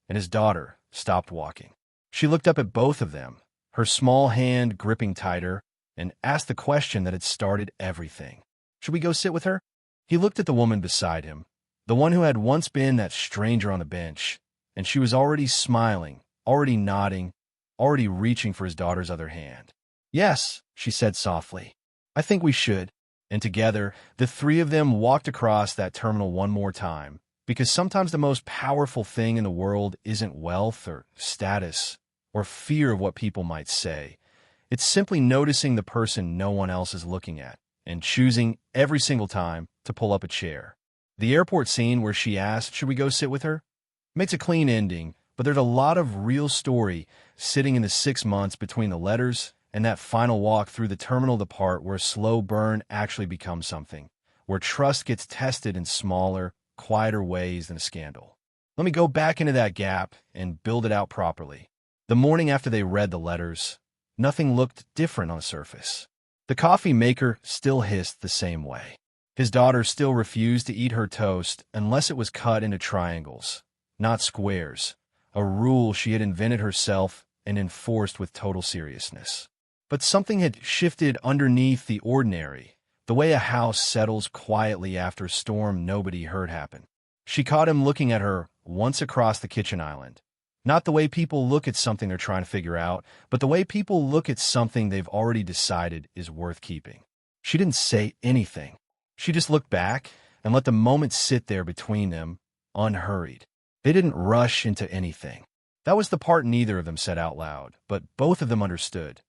and his daughter stopped walking. She looked up at both of them, her small hand gripping tighter, and asked the question that had started everything. "Should we go sit with her?" He looked at the woman beside him, the one who had once been that stranger on the bench, and she was already smiling, already nodding, already reaching for his daughter's other hand. "Yes," she said softly. "I think we should." And together, the three of them walked across that terminal one more time, because sometimes the most powerful thing in the world isn't wealth or status or fear of what people might say. It's simply noticing the person no one else is looking at and choosing every single time to pull up a chair. The airport scene where she asked, "Should we go sit with her?" makes a clean ending, but there's a lot of real story sitting in the 6 months between the letters and that final walk through the terminal, the part where slow burn actually becomes something, where trust gets tested in smaller, quieter ways than a scandal. Let me go back into that gap and build it out properly. The morning after they read the letters, nothing looked different on the surface. The coffee maker still hissed the same way. His daughter still refused to eat her toast unless it was cut into triangles, not squares, a rule she had invented herself and enforced with total seriousness. But something had shifted underneath the ordinary, the way a house settles quietly after a storm nobody heard happen. She caught him looking at her once across the kitchen island. Not the way people look at something they're trying to figure out, but the way people look at something they've already decided is worth keeping. She didn't say anything. She just looked back and let the moment sit there between them, unhurried. They didn't rush into anything. That was the part neither of them said out loud, but both of them understood.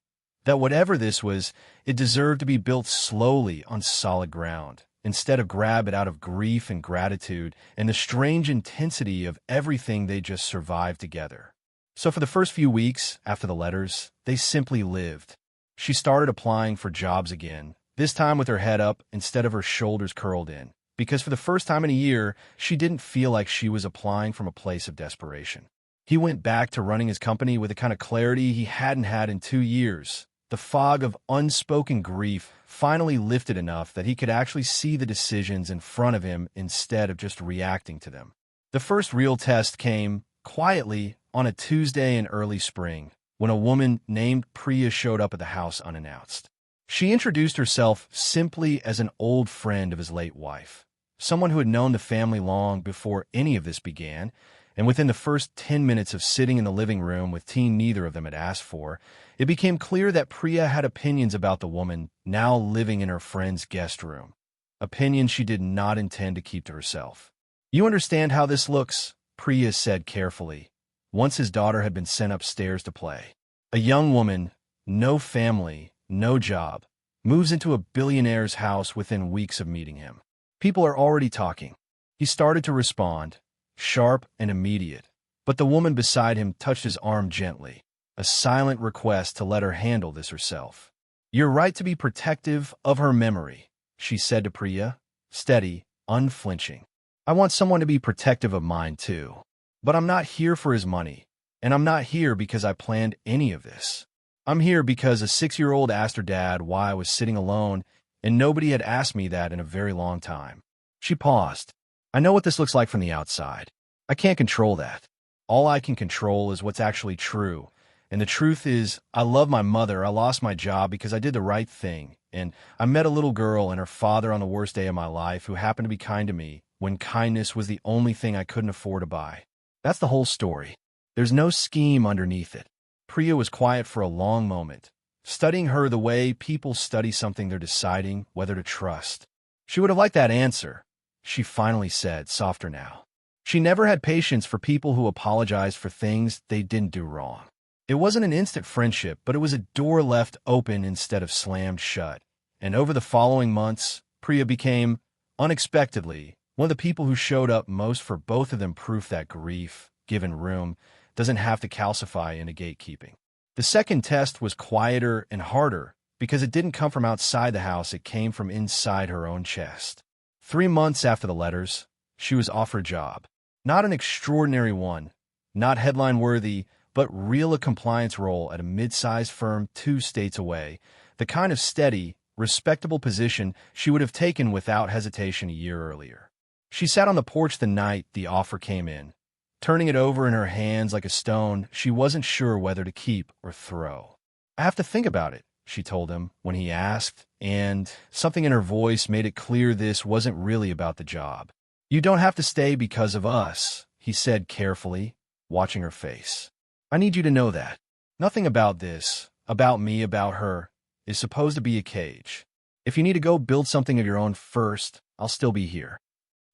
That whatever this was, it deserved to be built slowly on solid ground, instead of grab it out of grief and gratitude and the strange intensity of everything they just survived together. So for the first few weeks after the letters, they simply lived. She started applying for jobs again, this time with her head up instead of her shoulders curled in, because for the first time in a year, she didn't feel like she was applying from a place of desperation. He went back to running his company with a kind of clarity he hadn't had in 2 years. The fog of unspoken grief finally lifted enough that he could actually see the decisions in front of him instead of just reacting to them. The first real test came, quietly, on a Tuesday in early spring, when a woman named Priya showed up at the house unannounced. She introduced herself simply as an old friend of his late wife, someone who had known the family long before any of this began, and within the first 10 minutes of sitting in the living room with tea neither of them had asked for, it became clear that Priya had opinions about the woman now living in her friend's guest room. Opinions she did not intend to keep to herself. "You understand how this looks," Priya said carefully, once his daughter had been sent upstairs to play. "A young woman, no family, no job, moves into a billionaire's house within weeks of meeting him. People are already talking." He started to respond, sharp and immediate, but the woman beside him touched his arm gently, a silent request to let her handle this herself. "You're right to be protective of her memory," she said to Priya, steady, unflinching. "I want someone to be protective of mine too. But I'm not here for his money, and I'm not here because I planned any of this. I'm here because a 6-year-old asked her dad why I was sitting alone, and nobody had asked me that in a very long time." She paused. "I know what this looks like from the outside. I can't control that. All I can control is what's actually true. And the truth is, I love my mother. I lost my job because I did the right thing. And I met a little girl and her father on the worst day of my life who happened to be kind to me when kindness was the only thing I couldn't afford to buy. That's the whole story. There's no scheme underneath it." Priya was quiet for a long moment, studying her the way people study something they're deciding whether to trust. She would have liked that answer, she finally said, softer now. She never had patience for people who apologized for things they didn't do wrong. It wasn't an instant friendship, but it was a door left open instead of slammed shut. And over the following months, Priya became, unexpectedly, one of the people who showed up most for both of them, proof that grief, given room, doesn't have to calcify into gatekeeping. The second test was quieter and harder because it didn't come from outside the house, it came from inside her own chest. 3 months after the letters, she was offered a job. Not an extraordinary one, not headline-worthy, but real a compliance role at a mid-sized firm 2 states away, the kind of steady, respectable position she would have taken without hesitation a year earlier. She sat on the porch the night the offer came in, turning it over in her hands like a stone she wasn't sure whether to keep or throw. "I have to think about it," she told him when he asked, and something in her voice made it clear this wasn't really about the job. "You don't have to stay because of us," he said carefully, watching her face. "I need you to know that. Nothing about this, about me, about her, is supposed to be a cage. If you need to go build something of your own first, I'll still be here."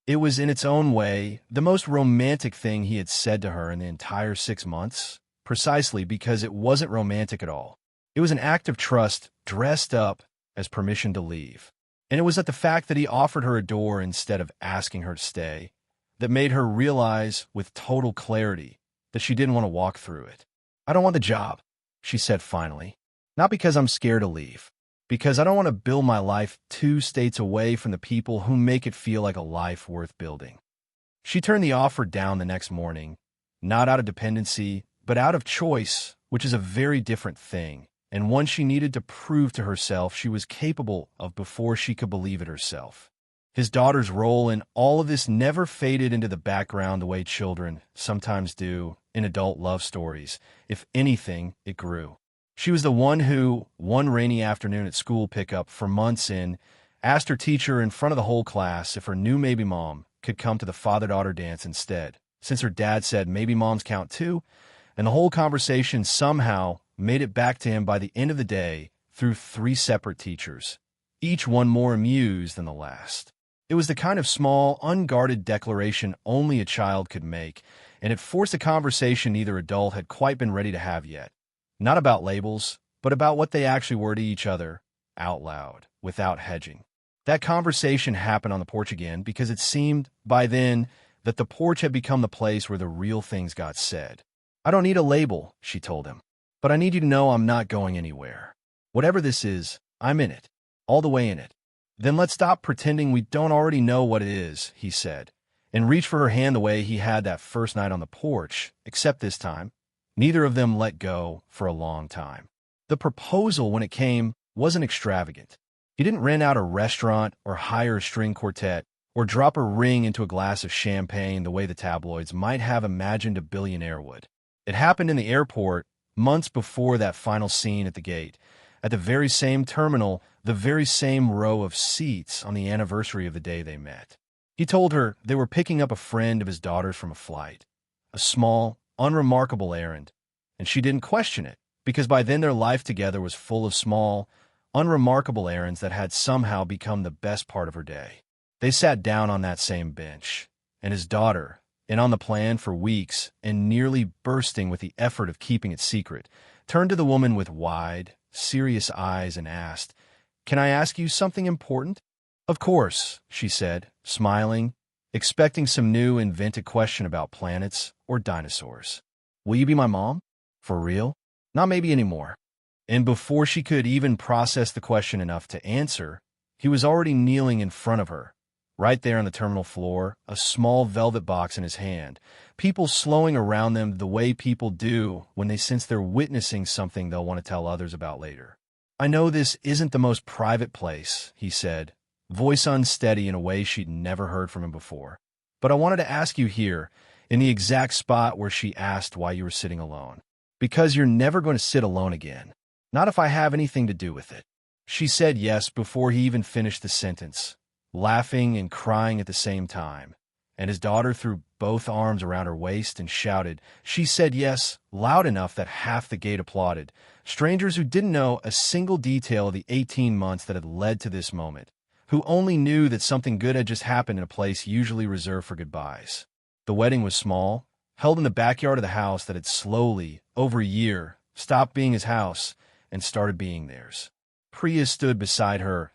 It was, in its own way, the most romantic thing he had said to her in the entire 6 months, precisely because it wasn't romantic at all. It was an act of trust dressed up as permission to leave. And it was at the fact that he offered her a door instead of asking her to stay that made her realize with total clarity that she didn't want to walk through it. "I don't want the job," she said finally. "Not because I'm scared to leave. Because I don't want to build my life 2 states away from the people who make it feel like a life worth building." She turned the offer down the next morning, not out of dependency, but out of choice, which is a very different thing, and one she needed to prove to herself she was capable of before she could believe it herself. His daughter's role in all of this never faded into the background the way children sometimes do in adult love stories. If anything, it grew. She was the one who, one rainy afternoon at school pickup for months in, asked her teacher in front of the whole class if her new baby mom could come to the father-daughter dance instead, since her dad said maybe moms count too, and the whole conversation somehow made it back to him by the end of the day through 3 separate teachers, each one more amused than the last. It was the kind of small, unguarded declaration only a child could make, and it forced a conversation neither adult had quite been ready to have yet. Not about labels, but about what they actually were to each other, out loud, without hedging. That conversation happened on the porch again because it seemed, by then, that the porch had become the place where the real things got said. "I don't need a label," she told him, "but I need you to know I'm not going anywhere. Whatever this is, I'm in it, all the way in it." "Then let's stop pretending we don't already know what it is," he said, and reached for her hand the way he had that first night on the porch, except this time, neither of them let go for a long time. The proposal, when it came, wasn't extravagant. He didn't rent out a restaurant or hire a string quartet or drop a ring into a glass of champagne the way the tabloids might have imagined a billionaire would. It happened in the airport months before that final scene at the gate, at the very same terminal, the very same row of seats on the anniversary of the day they met. He told her they were picking up a friend of his daughter's from a flight, a small, unremarkable errand, and she didn't question it, because by then their life together was full of small, unremarkable errands that had somehow become the best part of her day. They sat down on that same bench, and his daughter, in on the plan for weeks and nearly bursting with the effort of keeping it secret, turned to the woman with wide, serious eyes and asked, "Can I ask you something important?" "Of course," she said, smiling, expecting some new invented question about planets or dinosaurs. "Will you be my mom? For real? Not maybe anymore." And before she could even process the question enough to answer, he was already kneeling in front of her, right there on the terminal floor, a small velvet box in his hand, people slowing around them the way people do when they sense they're witnessing something they'll want to tell others about later. "I know this isn't the most private place," he said, voice unsteady in a way she'd never heard from him before, "but I wanted to ask you here, in the exact spot where she asked why you were sitting alone. Because you're never going to sit alone again. Not if I have anything to do with it." She said yes before he even finished the sentence, laughing and crying at the same time, and his daughter threw both arms around her waist and shouted, "She said yes," loud enough that half the gate applauded, strangers who didn't know a single detail of the 18 months that had led to this moment, who only knew that something good had just happened in a place usually reserved for goodbyes. The wedding was small, held in the backyard of the house that had slowly, over a year, stopped being his house and started being theirs. Priya stood beside her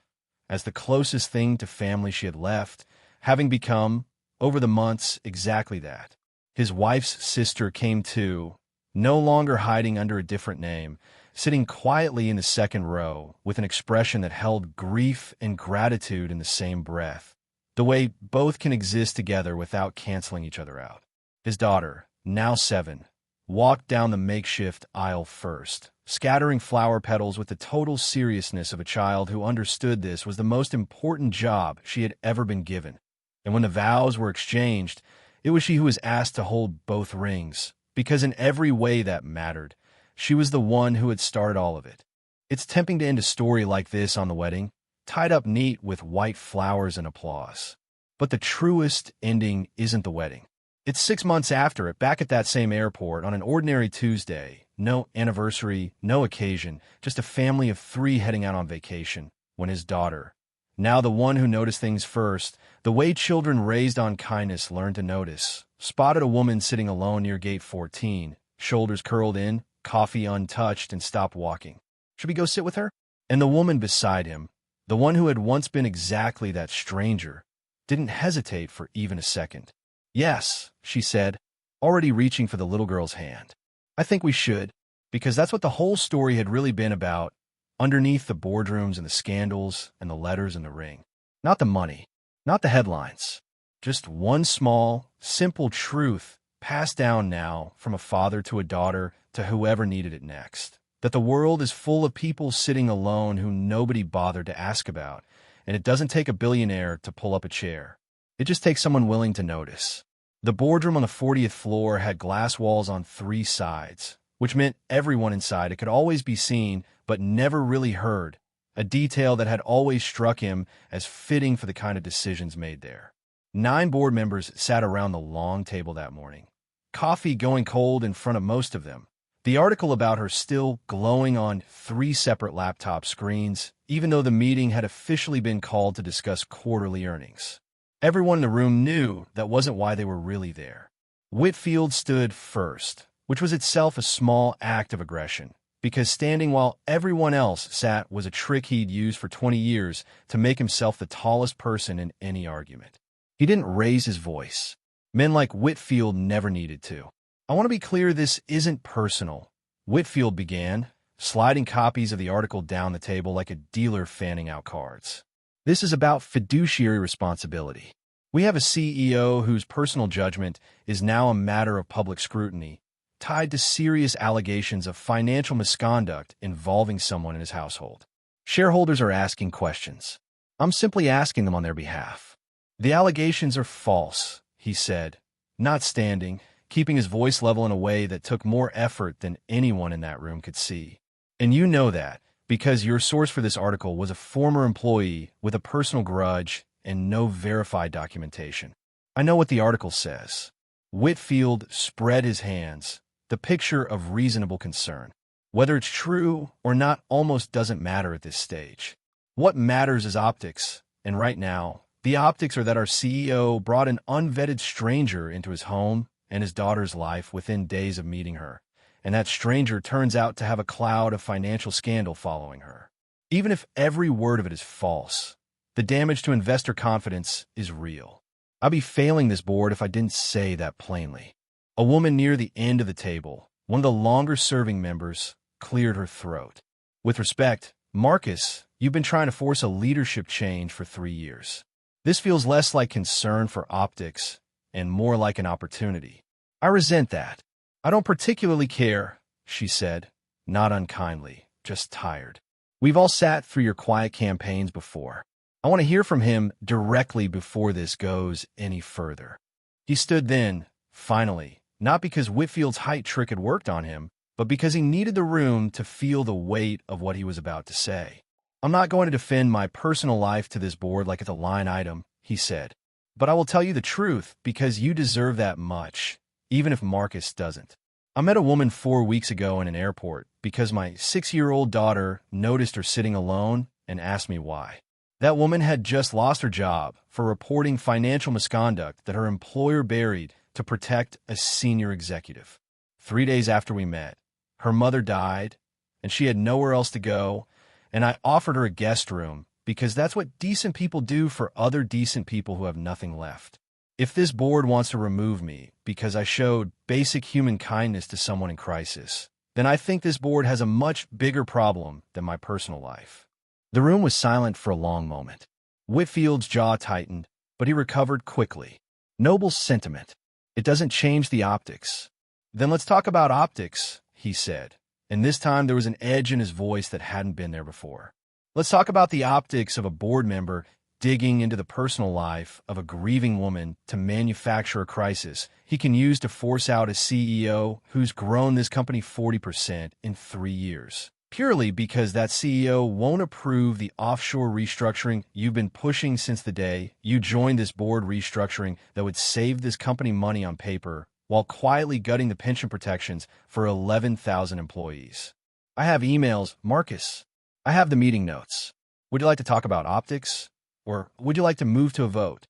as the closest thing to family she had left, having become, over the months, exactly that. His wife's sister came too, no longer hiding under a different name, sitting quietly in the second row with an expression that held grief and gratitude in the same breath, the way both can exist together without canceling each other out. His daughter, now 7, walked down the makeshift aisle first, scattering flower petals with the total seriousness of a child who understood this was the most important job she had ever been given. And when the vows were exchanged, it was she who was asked to hold both rings, because in every way that mattered, she was the one who had started all of it. It's tempting to end a story like this on the wedding, tied up neat with white flowers and applause. But the truest ending isn't the wedding. It's 6 months after it, back at that same airport on an ordinary Tuesday. No anniversary, no occasion, just a family of 3 heading out on vacation, when his daughter, now the one who noticed things first, the way children raised on kindness learned to notice, spotted a woman sitting alone near gate 14, shoulders curled in, coffee untouched, and stopped walking. "Should we go sit with her?" And the woman beside him, the one who had once been exactly that stranger, didn't hesitate for even a second. "Yes," she said, already reaching for the little girl's hand. "I think we should, because that's what the whole story had really been about, underneath the boardrooms and the scandals and the letters and the ring. Not the money, not the headlines. Just one small, simple truth passed down now from a father to a daughter to whoever needed it next. That the world is full of people sitting alone who nobody bothered to ask about, and it doesn't take a billionaire to pull up a chair. It just takes someone willing to notice. The boardroom on the 40th floor had glass walls on 3 sides, which meant everyone inside it could always be seen but never really heard, a detail that had always struck him as fitting for the kind of decisions made there. 9 board members sat around the long table that morning, coffee going cold in front of most of them, the article about her still glowing on 3 separate laptop screens, even though the meeting had officially been called to discuss quarterly earnings. Everyone in the room knew that wasn't why they were really there. Whitfield stood first, which was itself a small act of aggression, because standing while everyone else sat was a trick he'd used for 20 years to make himself the tallest person in any argument. He didn't raise his voice. Men like Whitfield never needed to. "I want to be clear, this isn't personal," Whitfield began, sliding copies of the article down the table like a dealer fanning out cards. "This is about fiduciary responsibility. We have a CEO whose personal judgment is now a matter of public scrutiny, tied to serious allegations of financial misconduct involving someone in his household. Shareholders are asking questions. I'm simply asking them on their behalf. The allegations are false," he said, not standing, keeping his voice level in a way that took more effort than anyone in that room could see. And you know that, because your source for this article was a former employee with a personal grudge and no verified documentation. I know what the article says. Whitfield spread his hands, the picture of reasonable concern. Whether it's true or not almost doesn't matter at this stage. What matters is optics, and right now, the optics are that our CEO brought an unvetted stranger into his home and his daughter's life within days of meeting her, and that stranger turns out to have a cloud of financial scandal following her. Even if every word of it is false, the damage to investor confidence is real. I'd be failing this board if I didn't say that plainly. A woman near the end of the table, one of the longer-serving members, cleared her throat. With respect, Marcus, you've been trying to force a leadership change for 3 years. This feels less like concern for optics and more like an opportunity. I resent that. I don't particularly care, she said, not unkindly, just tired. We've all sat through your quiet campaigns before. I want to hear from him directly before this goes any further. He stood then, finally, not because Whitfield's height trick had worked on him, but because he needed the room to feel the weight of what he was about to say. I'm not going to defend my personal life to this board like it's a line item, he said. But I will tell you the truth because you deserve that much, even if Marcus doesn't. I met a woman 4 weeks ago in an airport because my 6-year-old daughter noticed her sitting alone and asked me why. That woman had just lost her job for reporting financial misconduct that her employer buried to protect a senior executive. 3 days after we met, her mother died, and she had nowhere else to go, and I offered her a guest room because that's what decent people do for other decent people who have nothing left. If this board wants to remove me because I showed basic human kindness to someone in crisis, then I think this board has a much bigger problem than my personal life. The room was silent for a long moment. Whitfield's jaw tightened, but he recovered quickly. Noble sentiment. It doesn't change the optics. Then let's talk about optics, he said, and this time there was an edge in his voice that hadn't been there before. Let's talk about the optics of a board member digging into the personal life of a grieving woman to manufacture a crisis he can use to force out a CEO who's grown this company 40% in 3 years. Purely because that CEO won't approve the offshore restructuring you've been pushing since the day you joined this board restructuring that would save this company money on paper while quietly gutting the pension protections for 11,000 employees. I have emails, Marcus. I have the meeting notes. Would you like to talk about optics? Or would you like to move to a vote?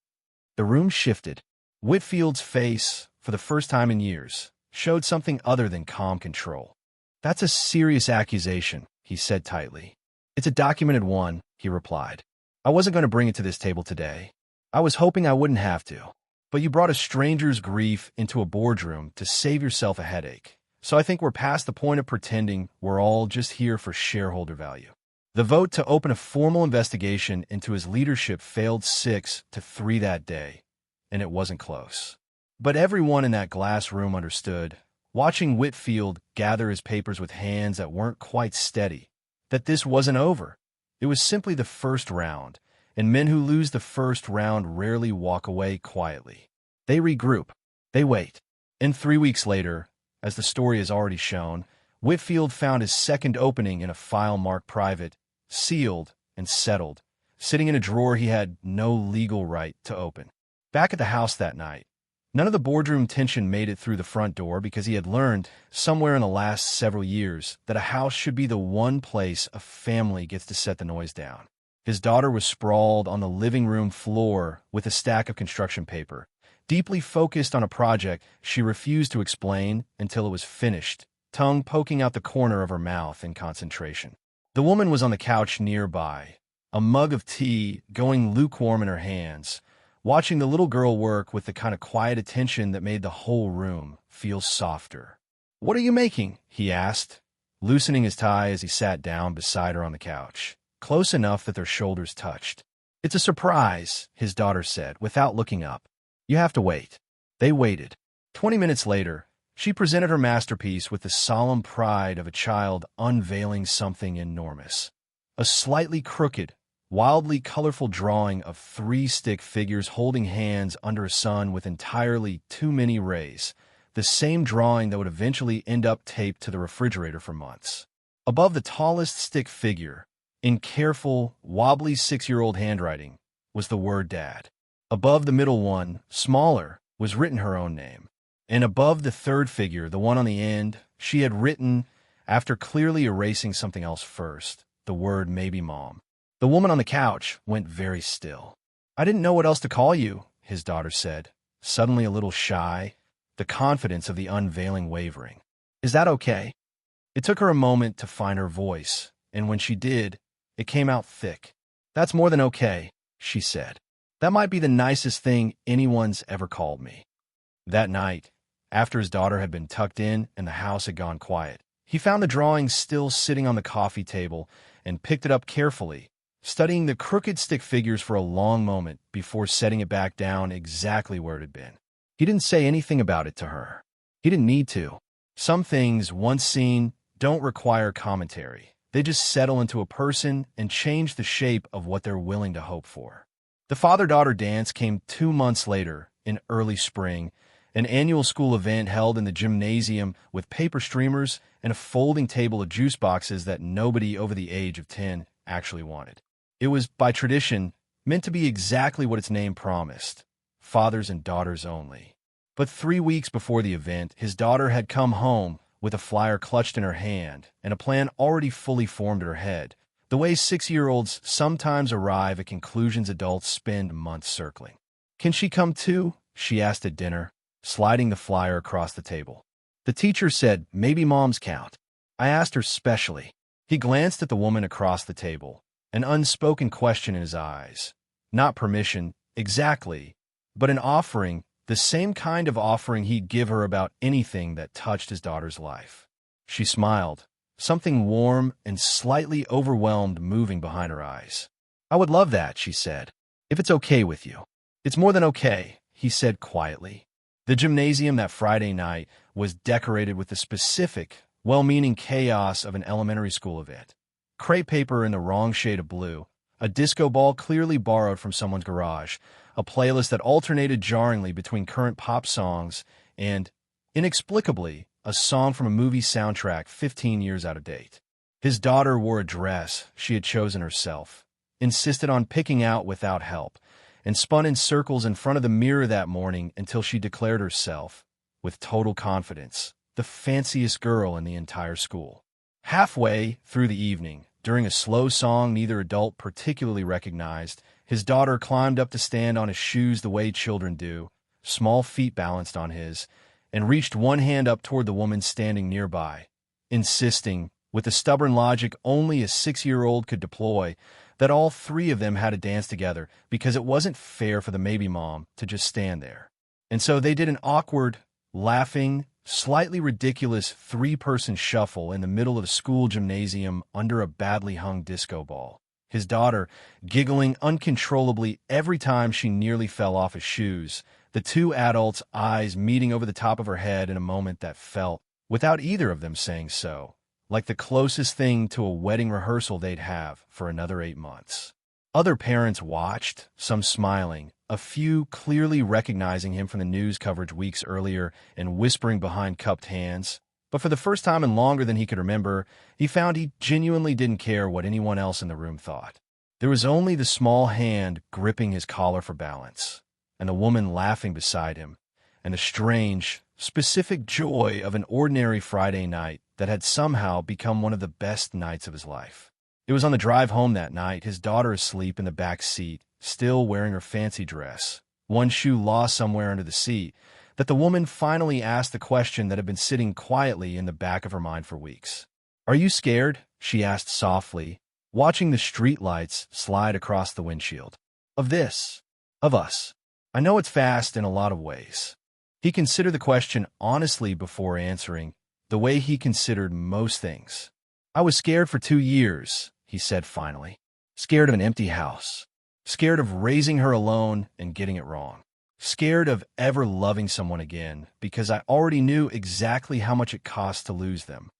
The room shifted. Whitfield's face, for the first time in years, showed something other than calm control. That's a serious accusation, he said tightly. It's a documented one, he replied. I wasn't going to bring it to this table today. I was hoping I wouldn't have to. But you brought a stranger's grief into a boardroom to save yourself a headache. So I think we're past the point of pretending we're all just here for shareholder value. The vote to open a formal investigation into his leadership failed 6-3 that day, and it wasn't close. But everyone in that glass room understood, watching Whitfield gather his papers with hands that weren't quite steady, that this wasn't over. It was simply the first round, and men who lose the first round rarely walk away quietly. They regroup. They wait. And 3 weeks later, as the story has already shown, Whitfield found his second opening in a file marked private, sealed and settled, sitting in a drawer he had no legal right to open. Back at the house that night, none of the boardroom tension made it through the front door because he had learned, somewhere in the last several years, that a house should be the one place a family gets to set the noise down. His daughter was sprawled on the living room floor with a stack of construction paper, deeply focused on a project she refused to explain until it was finished, tongue poking out the corner of her mouth in concentration. The woman was on the couch nearby, a mug of tea going lukewarm in her hands, watching the little girl work with the kind of quiet attention that made the whole room feel softer. "What are you making?" he asked, loosening his tie as he sat down beside her on the couch, close enough that their shoulders touched. "It's a surprise," his daughter said, without looking up. "You have to wait." They waited. 20 minutes later, she presented her masterpiece with the solemn pride of a child unveiling something enormous. A slightly crooked, wildly colorful drawing of 3 stick figures holding hands under a sun with entirely too many rays, the same drawing that would eventually end up taped to the refrigerator for months. Above the tallest stick figure, in careful, wobbly 6-year-old handwriting, was the word Dad. Above the middle one, smaller, was written her own name. And above the third figure, the one on the end, she had written, after clearly erasing something else first, the word maybe Mom. The woman on the couch went very still. "I didn't know what else to call you," his daughter said, suddenly a little shy, the confidence of the unveiling wavering. "Is that okay?" It took her a moment to find her voice, and when she did, it came out thick. "That's more than okay," she said. "That might be the nicest thing anyone's ever called me." That night, after his daughter had been tucked in and the house had gone quiet, he found the drawing still sitting on the coffee table and picked it up carefully, studying the crooked stick figures for a long moment before setting it back down exactly where it had been. He didn't say anything about it to her. He didn't need to. Some things, once seen, don't require commentary. They just settle into a person and change the shape of what they're willing to hope for. The father-daughter dance came 2 months later, in early spring, an annual school event held in the gymnasium with paper streamers and a folding table of juice boxes that nobody over the age of 10 actually wanted. It was, by tradition, meant to be exactly what its name promised, fathers and daughters only. But 3 weeks before the event, his daughter had come home with a flyer clutched in her hand and a plan already fully formed in her head, the way 6-year-olds sometimes arrive at conclusions adults spend months circling. "Can she come too?" she asked at dinner, sliding the flyer across the table. The teacher said, "Maybe Moms count." I asked her specially. He glanced at the woman across the table, an unspoken question in his eyes. Not permission, exactly, but an offering, the same kind of offering he'd give her about anything that touched his daughter's life. She smiled, something warm and slightly overwhelmed moving behind her eyes. "I would love that," she said, "if it's okay with you." "It's more than okay," he said quietly. The gymnasium that Friday night was decorated with the specific, well-meaning chaos of an elementary school event. Crepe paper in the wrong shade of blue, a disco ball clearly borrowed from someone's garage, a playlist that alternated jarringly between current pop songs and, inexplicably, a song from a movie soundtrack 15 years out of date. His daughter wore a dress she had chosen herself, insisted on picking out without help, and spun in circles in front of the mirror that morning until she declared herself, with total confidence, the fanciest girl in the entire school. Halfway through the evening, during a slow song neither adult particularly recognized, his daughter climbed up to stand on his shoes the way children do, small feet balanced on his, and reached one hand up toward the woman standing nearby, insisting, with the stubborn logic only a 6-year-old could deploy, that all 3 of them had to dance together because it wasn't fair for the maybe mom to just stand there. And so they did an awkward, laughing, slightly ridiculous 3-person shuffle in the middle of the school gymnasium under a badly hung disco ball, his daughter giggling uncontrollably every time she nearly fell off his shoes, the 2 adults' eyes meeting over the top of her head in a moment that felt, without either of them saying so, like the closest thing to a wedding rehearsal they'd have for another 8 months. Other parents watched, some smiling, a few clearly recognizing him from the news coverage weeks earlier and whispering behind cupped hands. But for the first time in longer than he could remember, he found he genuinely didn't care what anyone else in the room thought. There was only the small hand gripping his collar for balance, and the woman laughing beside him, and the strange, specific joy of an ordinary Friday night that had somehow become one of the best nights of his life. It was on the drive home that night, his daughter asleep in the back seat, still wearing her fancy dress, one shoe lost somewhere under the seat, that the woman finally asked the question that had been sitting quietly in the back of her mind for weeks. "Are you scared?" she asked softly, watching the streetlights slide across the windshield. "Of this? Of us? I know it's fast in a lot of ways." He considered the question honestly before answering, the way he considered most things. "I was scared for 2 years," he said finally. "Scared of an empty house. Scared of raising her alone and getting it wrong. Scared of ever loving someone again because I already knew exactly how much it cost to lose them."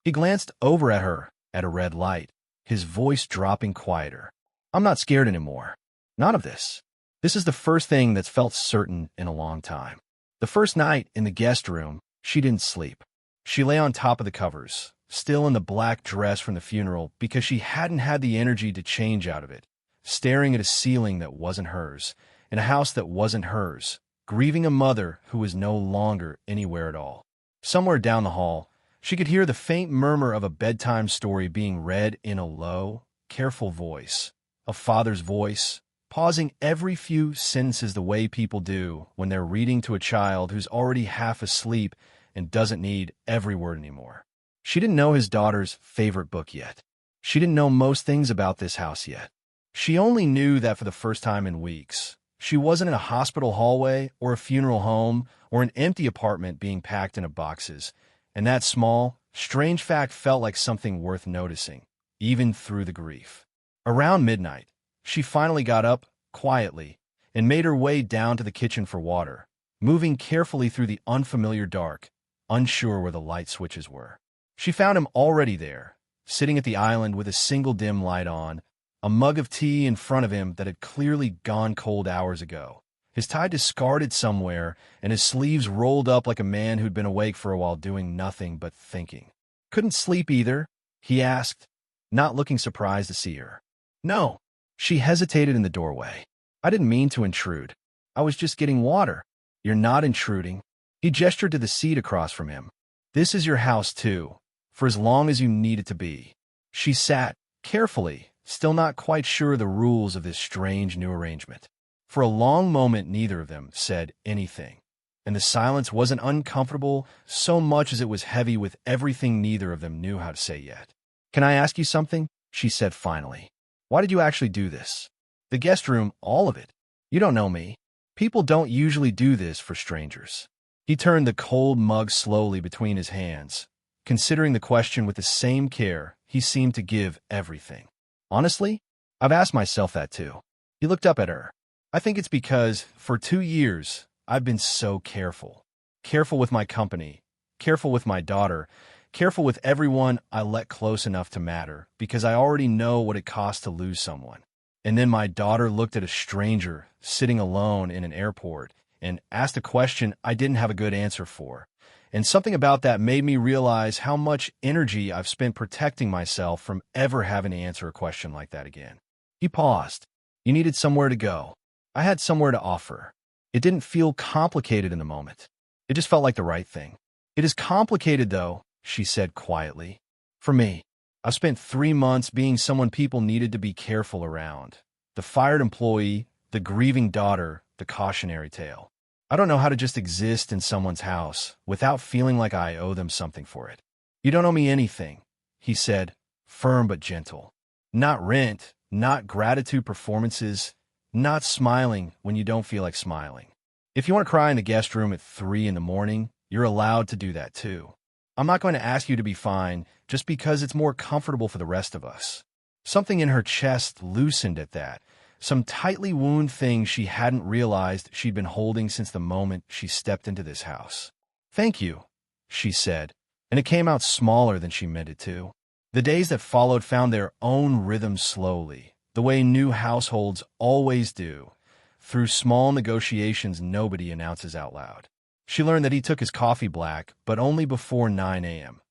He glanced over at her at a red light, his voice dropping quieter. "I'm not scared anymore. None of this. This is the first thing that's felt certain in a long time. The The first night in the guest room, she didn't sleep. She lay on top of the covers, still in the black dress from the funeral because she hadn't had the energy to change out of it, staring at a ceiling that wasn't hers, in a house that wasn't hers, grieving a mother who was no longer anywhere at all. Somewhere down the hall, she could hear the faint murmur of a bedtime story being read in a low, careful voice, a father's voice, pausing every few sentences the way people do when they're reading to a child who's already half asleep and doesn't need every word anymore. She didn't know his daughter's favorite book yet. She didn't know most things about this house yet. She only knew that for the first time in weeks, she wasn't in a hospital hallway or a funeral home or an empty apartment being packed into boxes, and that small, strange fact felt like something worth noticing, even through the grief. Around midnight, she finally got up, quietly, and made her way down to the kitchen for water, moving carefully through the unfamiliar dark, unsure where the light switches were. She found him already there, sitting at the island with a single dim light on, a mug of tea in front of him that had clearly gone cold hours ago, his tie discarded somewhere, and his sleeves rolled up like a man who'd been awake for a while doing nothing but thinking. "Couldn't sleep either?" he asked, not looking surprised to see her. "No." She hesitated in the doorway. "I didn't mean to intrude. I was just getting water." "You're not intruding." He gestured to the seat across from him. "This is your house, too, for as long as you need it to be." She sat, carefully, still not quite sure of the rules of this strange new arrangement. For a long moment, neither of them said anything, and the silence wasn't uncomfortable so much as it was heavy with everything neither of them knew how to say yet. "Can I ask you something?" she said finally. "Why did you actually do this? The guest room, all of it. You don't know me. People don't usually do this for strangers." He turned the cold mug slowly between his hands, considering the question with the same care he seemed to give everything. "Honestly, I've asked myself that too." He looked up at her. "I think it's because, for 2 years, I've been so careful. Careful with my company, careful with my daughter, careful with everyone I let close enough to matter, because I already know what it costs to lose someone. And then my daughter looked at a stranger sitting alone in an airport and asked a question I didn't have a good answer for. And something about that made me realize how much energy I've spent protecting myself from ever having to answer a question like that again." He paused. "You needed somewhere to go. I had somewhere to offer. It didn't feel complicated in the moment. It just felt like the right thing." "It is complicated, though," she said quietly. "For me. I've spent 3 months being someone people needed to be careful around. The fired employee, the grieving daughter, the cautionary tale. I don't know how to just exist in someone's house without feeling like I owe them something for it." "You don't owe me anything," he said, firm but gentle. "Not rent, not gratitude performances, not smiling when you don't feel like smiling. If you want to cry in the guest room at 3 in the morning, you're allowed to do that too. I'm not going to ask you to be fine just because it's more comfortable for the rest of us." Something in her chest loosened at that, some tightly wound thing she hadn't realized she'd been holding since the moment she stepped into this house. "Thank you," she said, and it came out smaller than she meant it to. The days that followed found their own rhythm slowly, the way new households always do, through small negotiations nobody announces out loud. She learned that he took his coffee black, but only before 9 a.m.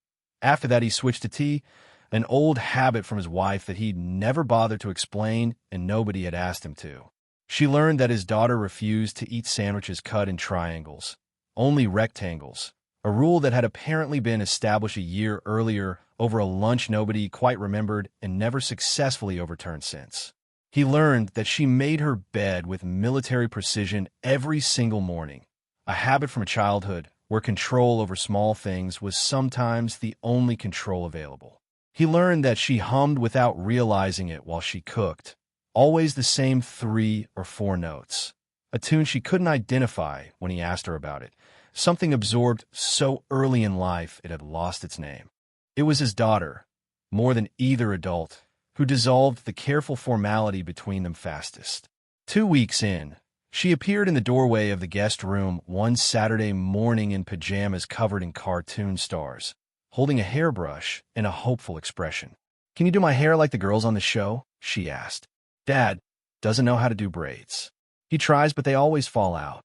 After that, he switched to tea, an old habit from his wife that he'd never bothered to explain and nobody had asked him to. She learned that his daughter refused to eat sandwiches cut in triangles, only rectangles, a rule that had apparently been established a year earlier over a lunch nobody quite remembered and never successfully overturned since. He learned that she made her bed with military precision every single morning, a habit from childhood where control over small things was sometimes the only control available. He learned that she hummed without realizing it while she cooked, always the same 3 or 4 notes, a tune she couldn't identify when he asked her about it, something absorbed so early in life it had lost its name. It was his daughter, more than either adult, who dissolved the careful formality between them fastest. 2 weeks in, she appeared in the doorway of the guest room one Saturday morning in pajamas covered in cartoon stars, holding a hairbrush and a hopeful expression. "Can you do my hair like the girls on the show?" she asked. "Dad doesn't know how to do braids. He tries, but they always fall out."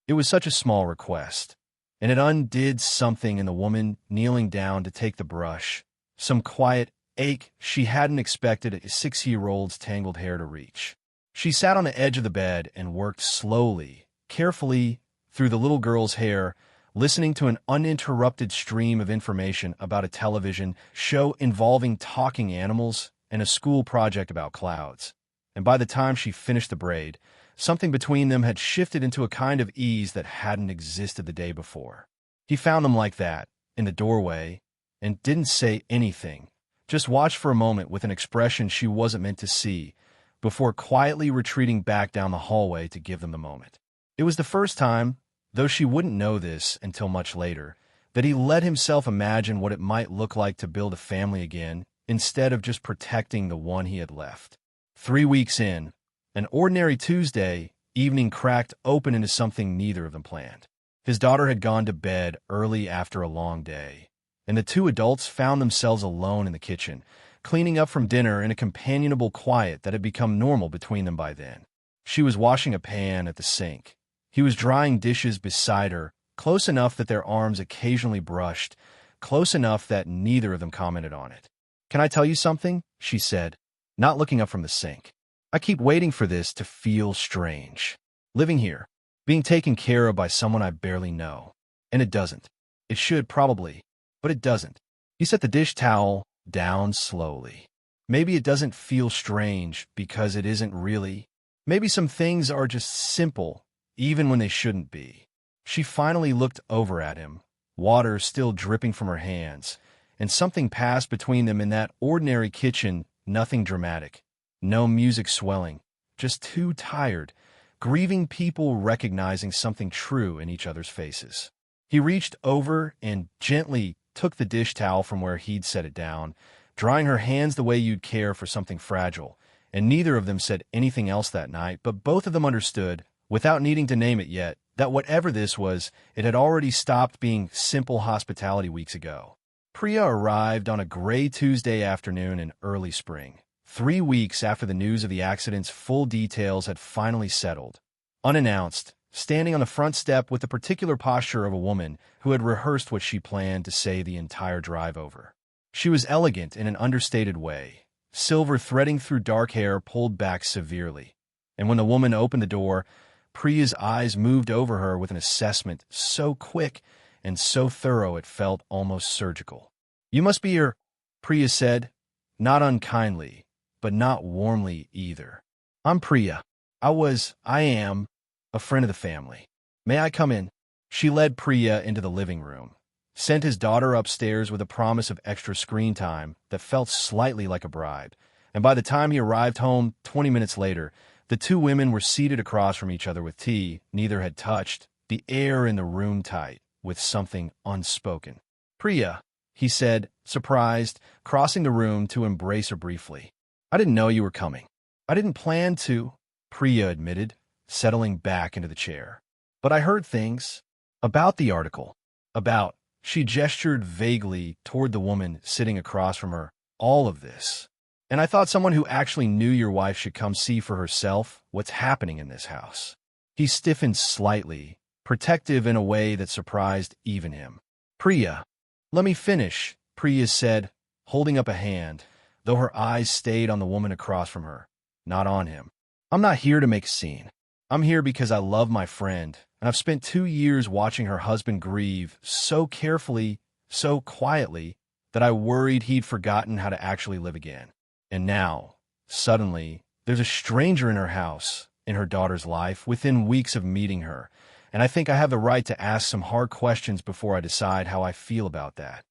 It was such a small request, and it undid something in the woman kneeling down to take the brush, some quiet ache she hadn't expected a 6-year-old's tangled hair to reach. She sat on the edge of the bed and worked slowly, carefully, through the little girl's hair, listening to an uninterrupted stream of information about a television show involving talking animals and a school project about clouds. And by the time she finished the braid, something between them had shifted into a kind of ease that hadn't existed the day before. He found them like that, in the doorway, and didn't say anything, just watched for a moment with an expression she wasn't meant to see, before quietly retreating back down the hallway to give them the moment. It was the first time, though she wouldn't know this until much later, that he let himself imagine what it might look like to build a family again, instead of just protecting the one he had left. 3 weeks in, an ordinary Tuesday evening cracked open into something neither of them planned. His daughter had gone to bed early after a long day, and the two adults found themselves alone in the kitchen, cleaning up from dinner in a companionable quiet that had become normal between them by then. She was washing a pan at the sink. He was drying dishes beside her, close enough that their arms occasionally brushed, close enough that neither of them commented on it. "Can I tell you something?" she said, not looking up from the sink. "I keep waiting for this to feel strange. Living here, being taken care of by someone I barely know. And it doesn't. It should, probably, but it doesn't." He set the dish towel down slowly. "Maybe it doesn't feel strange because it isn't really. Maybe some things are just simple, even when they shouldn't be." She finally looked over at him, water still dripping from her hands, and something passed between them in that ordinary kitchen, nothing dramatic. No music swelling, just two tired, grieving people recognizing something true in each other's faces. He reached over and gently took the dish towel from where he'd set it down, drying her hands the way you'd care for something fragile, and neither of them said anything else that night, but both of them understood, without needing to name it yet, that whatever this was, it had already stopped being simple hospitality weeks ago. Priya arrived on a gray Tuesday afternoon in early spring, 3 weeks after the news of the accident's full details had finally settled. Unannounced, standing on the front step with the particular posture of a woman who had rehearsed what she planned to say the entire drive over. She was elegant in an understated way, silver threading through dark hair pulled back severely. And when the woman opened the door, Priya's eyes moved over her with an assessment so quick and so thorough it felt almost surgical. "You must be your," Priya said, not unkindly, but not warmly either. "I'm Priya. I am, a friend of the family. May I come in?" She led Priya into the living room, sent his daughter upstairs with a promise of extra screen time that felt slightly like a bribe, and by the time he arrived home 20 minutes later, the two women were seated across from each other with tea neither had touched, the air in the room tight with something unspoken. "Priya," he said, surprised, crossing the room to embrace her briefly. "I didn't know you were coming." "I didn't plan to," Priya admitted, settling back into the chair. "But I heard things about the article. About," she gestured vaguely toward the woman sitting across from her, "all of this. And I thought someone who actually knew your wife should come see for herself what's happening in this house." He stiffened slightly, protective in a way that surprised even him. "Priya, let me finish," Priya said, holding up a hand, though her eyes stayed on the woman across from her, not on him. "I'm not here to make a scene. I'm here because I love my friend, and I've spent 2 years watching her husband grieve so carefully, so quietly, that I worried he'd forgotten how to actually live again. And now, suddenly, there's a stranger in her house, in her daughter's life, within weeks of meeting her, and I think I have the right to ask some hard questions before I decide how I feel about that."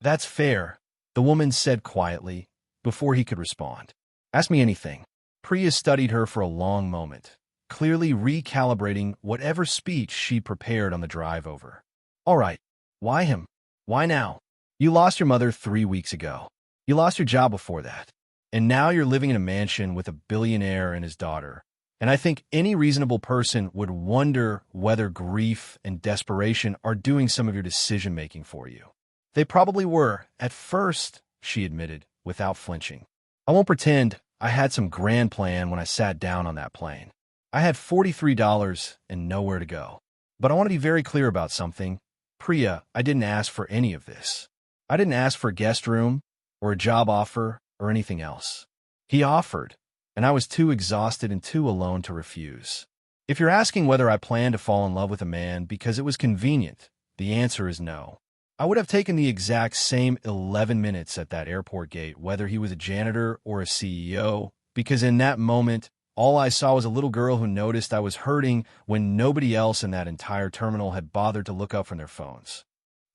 "That's fair," the woman said quietly, before he could respond. "Ask me anything." Priya studied her for a long moment, clearly recalibrating whatever speech she prepared on the drive over. "All right. Why him? Why now? You lost your mother 3 weeks ago. You lost your job before that. And now you're living in a mansion with a billionaire and his daughter. And I think any reasonable person would wonder whether grief and desperation are doing some of your decision-making for you." "They probably were, at first," she admitted, without flinching. "I won't pretend I had some grand plan when I sat down on that plane. I had $43 and nowhere to go. But I want to be very clear about something. Priya, I didn't ask for any of this. I didn't ask for a guest room, or a job offer, or anything else. He offered, and I was too exhausted and too alone to refuse. If you're asking whether I plan to fall in love with a man because it was convenient, the answer is no. I would have taken the exact same 11 minutes at that airport gate, whether he was a janitor or a CEO, because in that moment, all I saw was a little girl who noticed I was hurting when nobody else in that entire terminal had bothered to look up from their phones.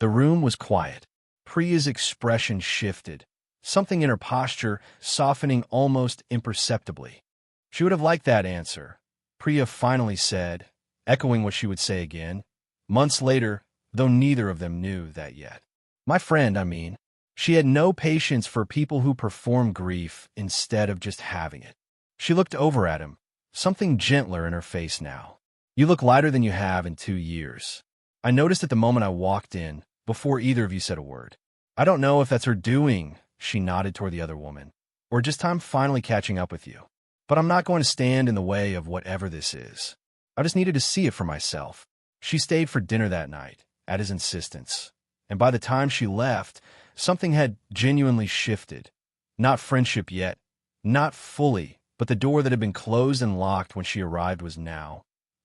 The room was quiet. Priya's expression shifted, something in her posture softening almost imperceptibly. She would have liked that answer, Priya finally said, echoing what she would say again, months later, though neither of them knew that yet. My friend, I mean. She had no patience for people who perform grief instead of just having it. She looked over at him, something gentler in her face now. You look lighter than you have in 2 years. I noticed at the moment I walked in, before either of you said a word. I don't know if that's her doing, she nodded toward the other woman, or just time finally catching up with you. But I'm not going to stand in the way of whatever this is. I just needed to see it for myself. She stayed for dinner that night, at his insistence. And by the time she left, something had genuinely shifted. Not friendship yet, not fully, but the door that had been closed and locked when she arrived was now,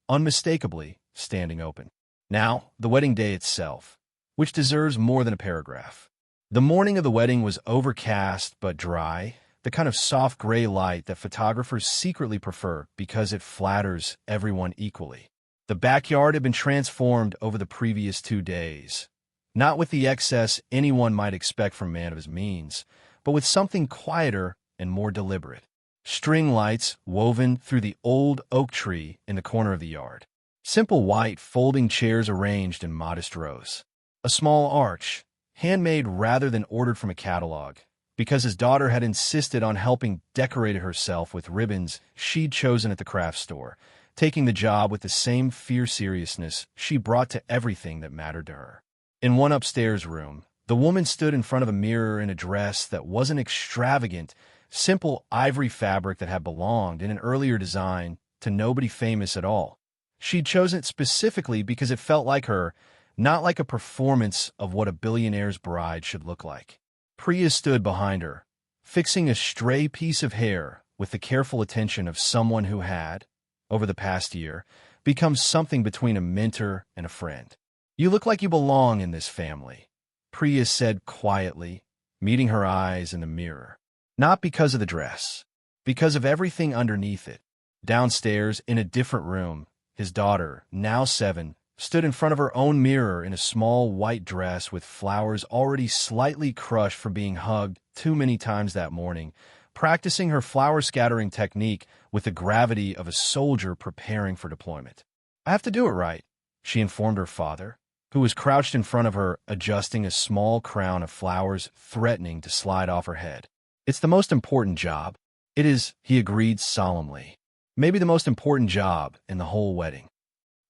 unmistakably, standing open. Now, the wedding day itself, which deserves more than a paragraph. The morning of the wedding was overcast but dry, the kind of soft gray light that photographers secretly prefer because it flatters everyone equally. The backyard had been transformed over the previous 2 days, not with the excess anyone might expect from a man of his means, but with something quieter and more deliberate. String lights woven through the old oak tree in the corner of the yard. Simple white folding chairs arranged in modest rows. A small arch, handmade rather than ordered from a catalog, because his daughter had insisted on helping decorate it herself with ribbons she'd chosen at the craft store, taking the job with the same fierce seriousness she brought to everything that mattered to her. In one upstairs room, the woman stood in front of a mirror in a dress that wasn't extravagant, simple ivory fabric that had belonged in an earlier design to nobody famous at all. She'd chosen it specifically because it felt like her, not like a performance of what a billionaire's bride should look like. Priya stood behind her, fixing a stray piece of hair with the careful attention of someone who had, over the past year, become something between a mentor and a friend. You look like you belong in this family, Priya said quietly, meeting her eyes in the mirror. Not because of the dress, because of everything underneath it. Downstairs, in a different room, his daughter, now 7, stood in front of her own mirror in a small white dress with flowers already slightly crushed from being hugged too many times that morning, practicing her flower-scattering technique with the gravity of a soldier preparing for deployment. I have to do it right, she informed her father, who was crouched in front of her, adjusting a small crown of flowers threatening to slide off her head. It's the most important job. It is, he agreed solemnly. Maybe the most important job in the whole wedding.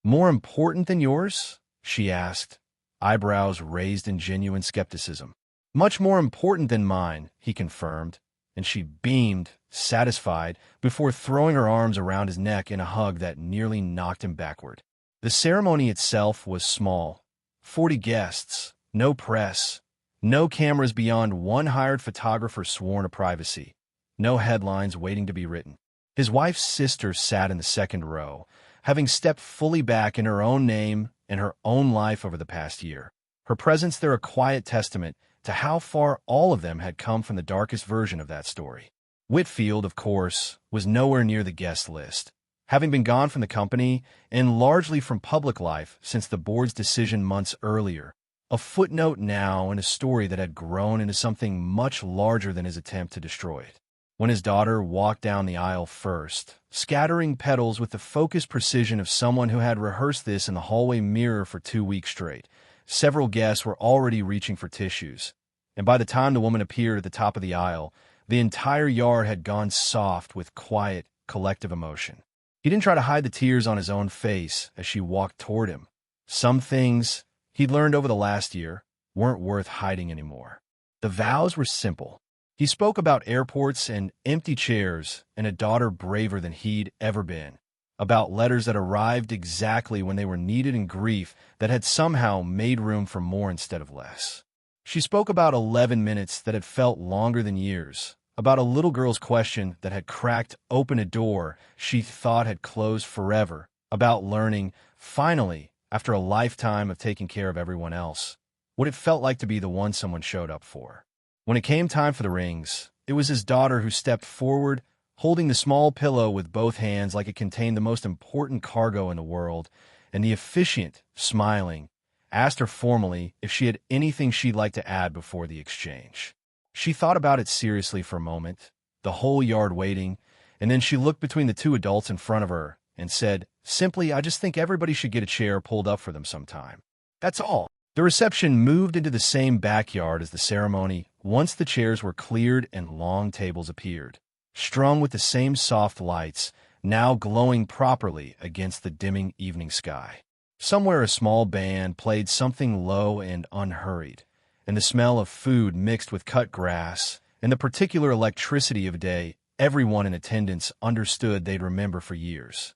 More important than yours? She asked, eyebrows raised in genuine skepticism. Much more important than mine, he confirmed, and she beamed, satisfied, before throwing her arms around his neck in a hug that nearly knocked him backward. The ceremony itself was small. 40 guests, no press, no cameras beyond one hired photographer sworn to privacy, no headlines waiting to be written. His wife's sister sat in the second row, having stepped fully back in her own name and her own life over the past year. Her presence there a quiet testament to how far all of them had come from the darkest version of that story. Whitfield, of course, was nowhere near the guest list, having been gone from the company and largely from public life since the board's decision months earlier, a footnote now in a story that had grown into something much larger than his attempt to destroy it. When his daughter walked down the aisle first, scattering petals with the focused precision of someone who had rehearsed this in the hallway mirror for 2 weeks straight, several guests were already reaching for tissues, and by the time the woman appeared at the top of the aisle, the entire yard had gone soft with quiet, collective emotion. He didn't try to hide the tears on his own face as she walked toward him. Some things, he'd learned over the last year, weren't worth hiding anymore. The vows were simple. He spoke about airports and empty chairs and a daughter braver than he'd ever been. about letters that arrived exactly when they were needed and grief that had somehow made room for more instead of less. She spoke about 11 minutes that had felt longer than years, about a little girl's question that had cracked open a door she thought had closed forever, about learning, finally, after a lifetime of taking care of everyone else, what it felt like to be the one someone showed up for. When it came time for the rings, it was his daughter who stepped forward, holding the small pillow with both hands like it contained the most important cargo in the world, and the officiant, smiling, asked her formally if she had anything she'd like to add before the exchange. She thought about it seriously for a moment, the whole yard waiting, and then she looked between the two adults in front of her and said, simply, I just think everybody should get a chair pulled up for them sometime. That's all. The reception moved into the same backyard as the ceremony once the chairs were cleared and long tables appeared, strung with the same soft lights, now glowing properly against the dimming evening sky. Somewhere a small band played something low and unhurried, and the smell of food mixed with cut grass and the particular electricity of day everyone in attendance understood they'd remember for years.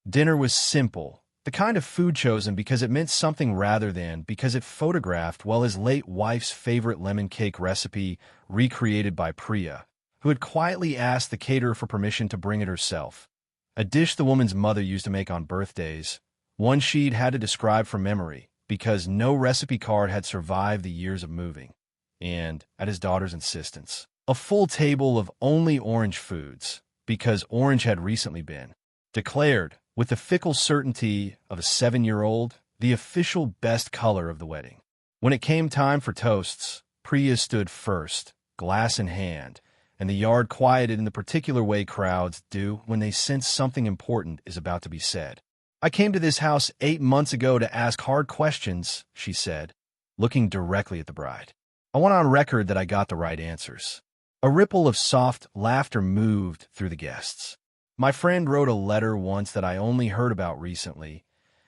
Dinner was simple, the kind of food chosen because it meant something rather than because it photographed well his late wife's favorite lemon cake recipe recreated by Priya, who had quietly asked the caterer for permission to bring it herself, a dish the woman's mother used to make on birthdays, one she'd had to describe from memory because no recipe card had survived the years of moving, and, at his daughter's insistence, a full table of only orange foods, because orange had recently been declared, with the fickle certainty of a 7-year-old, the official best color of the wedding. When it came time for toasts, Priya stood first, glass in hand, and the yard quieted in the particular way crowds do when they sense something important is about to be said. I came to this house 8 months ago to ask hard questions, she said, looking directly at the bride. I want on record that I got the right answers. A ripple of soft laughter moved through the guests. My friend wrote a letter once that I only heard about recently,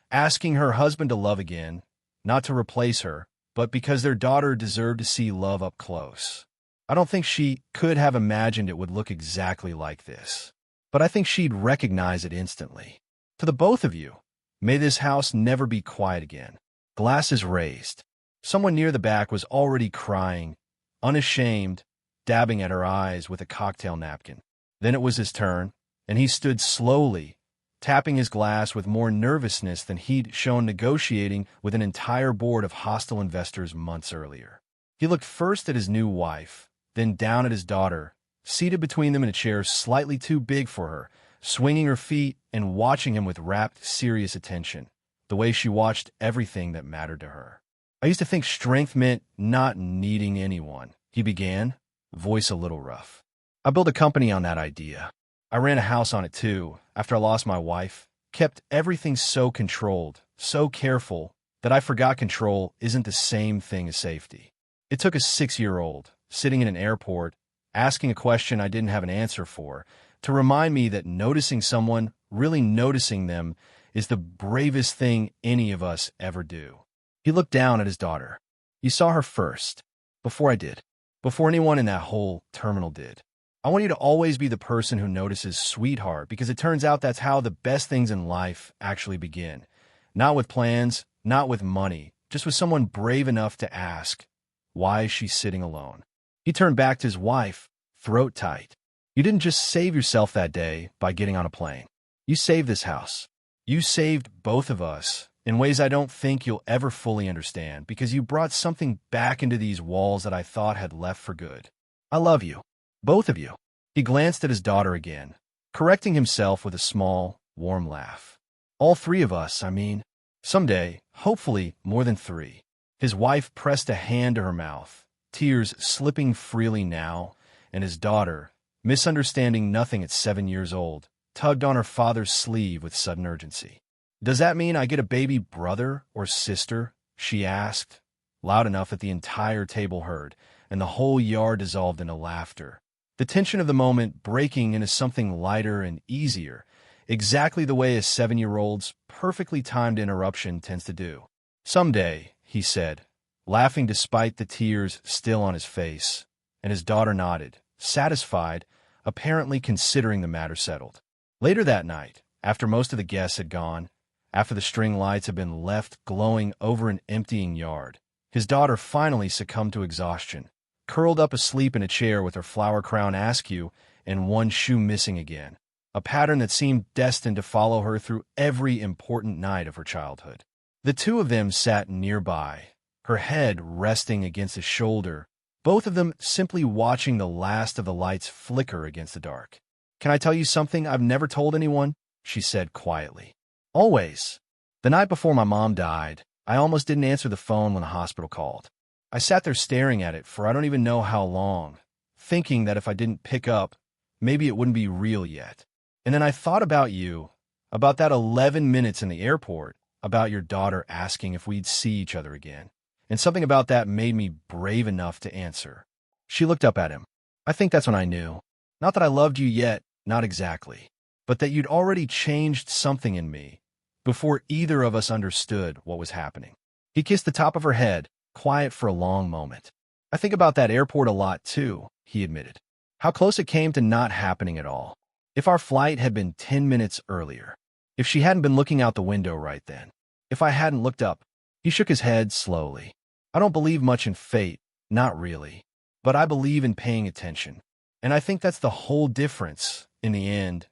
asking her husband to love again, not to replace her, but because their daughter deserved to see love up close. I don't think she could have imagined it would look exactly like this, but I think she'd recognize it instantly. To the both of you, may this house never be quiet again. Glasses raised. Someone near the back was already crying, unashamed, dabbing at her eyes with a cocktail napkin. Then it was his turn, and he stood slowly, tapping his glass with more nervousness than he'd shown negotiating with an entire board of hostile investors months earlier. He looked first at his new wife, then down at his daughter, seated between them in a chair slightly too big for her, swinging her feet and watching him with rapt, serious attention, the way she watched everything that mattered to her. I used to think strength meant not needing anyone, he began, voice a little rough. I built a company on that idea. I ran a house on it too, after I lost my wife, kept everything so controlled, so careful, that I forgot control isn't the same thing as safety. It took a 6-year-old, sitting in an airport, asking a question I didn't have an answer for, to remind me that noticing someone, really noticing them, is the bravest thing any of us ever do. He looked down at his daughter. You saw her first, before I did, before anyone in that whole terminal did. I want you to always be the person who notices sweetheart, because it turns out that's how the best things in life actually begin. Not with plans, not with money, just with someone brave enough to ask, why is she sitting alone? He turned back to his wife, throat tight. You didn't just save yourself that day by getting on a plane. You saved this house. You saved both of us in ways I don't think you'll ever fully understand, because you brought something back into these walls that I thought had left for good. I love you. Both of you. He glanced at his daughter again, correcting himself with a small, warm laugh. All 3 of us, I mean. Someday, hopefully more than 3. His wife pressed a hand to her mouth, tears slipping freely now, and his daughter, misunderstanding nothing at 7 years old, tugged on her father's sleeve with sudden urgency. Does that mean I get a baby brother or sister? She asked, loud enough that the entire table heard, and the whole yard dissolved into laughter. The tension of the moment breaking into something lighter and easier, exactly the way a 7-year-old's perfectly timed interruption tends to do. Someday, he said, laughing despite the tears still on his face, and his daughter nodded, satisfied, apparently considering the matter settled. Later that night, After most of the guests had gone, after the string lights had been left glowing over an emptying yard, his daughter finally succumbed to exhaustion, curled up asleep in a chair with her flower crown askew and one shoe missing again, a pattern that seemed destined to follow her through every important night of her childhood. The two of them sat nearby, her head resting against his shoulder, both of them simply watching the last of the lights flicker against the dark. "Can I tell you something I've never told anyone?" she said quietly. "Always. The night before my mom died, I almost didn't answer the phone when the hospital called. I sat there staring at it for I don't even know how long, thinking that if I didn't pick up, maybe it wouldn't be real yet. And then I thought about you, about that 11 minutes in the airport, about your daughter asking if we'd see each other again. And something about that made me brave enough to answer." She looked up at him. "I think that's when I knew. Not that I loved you yet, not exactly, but that you'd already changed something in me before either of us understood what was happening." He kissed the top of her head, quiet for a long moment. "I think about that airport a lot, too," he admitted. "How close it came to not happening at all. If our flight had been 10 minutes earlier. If she hadn't been looking out the window right then. If I hadn't looked up." He shook his head slowly. "I don't believe much in fate, not really. But I believe in paying attention. And I think that's the whole difference, in the end.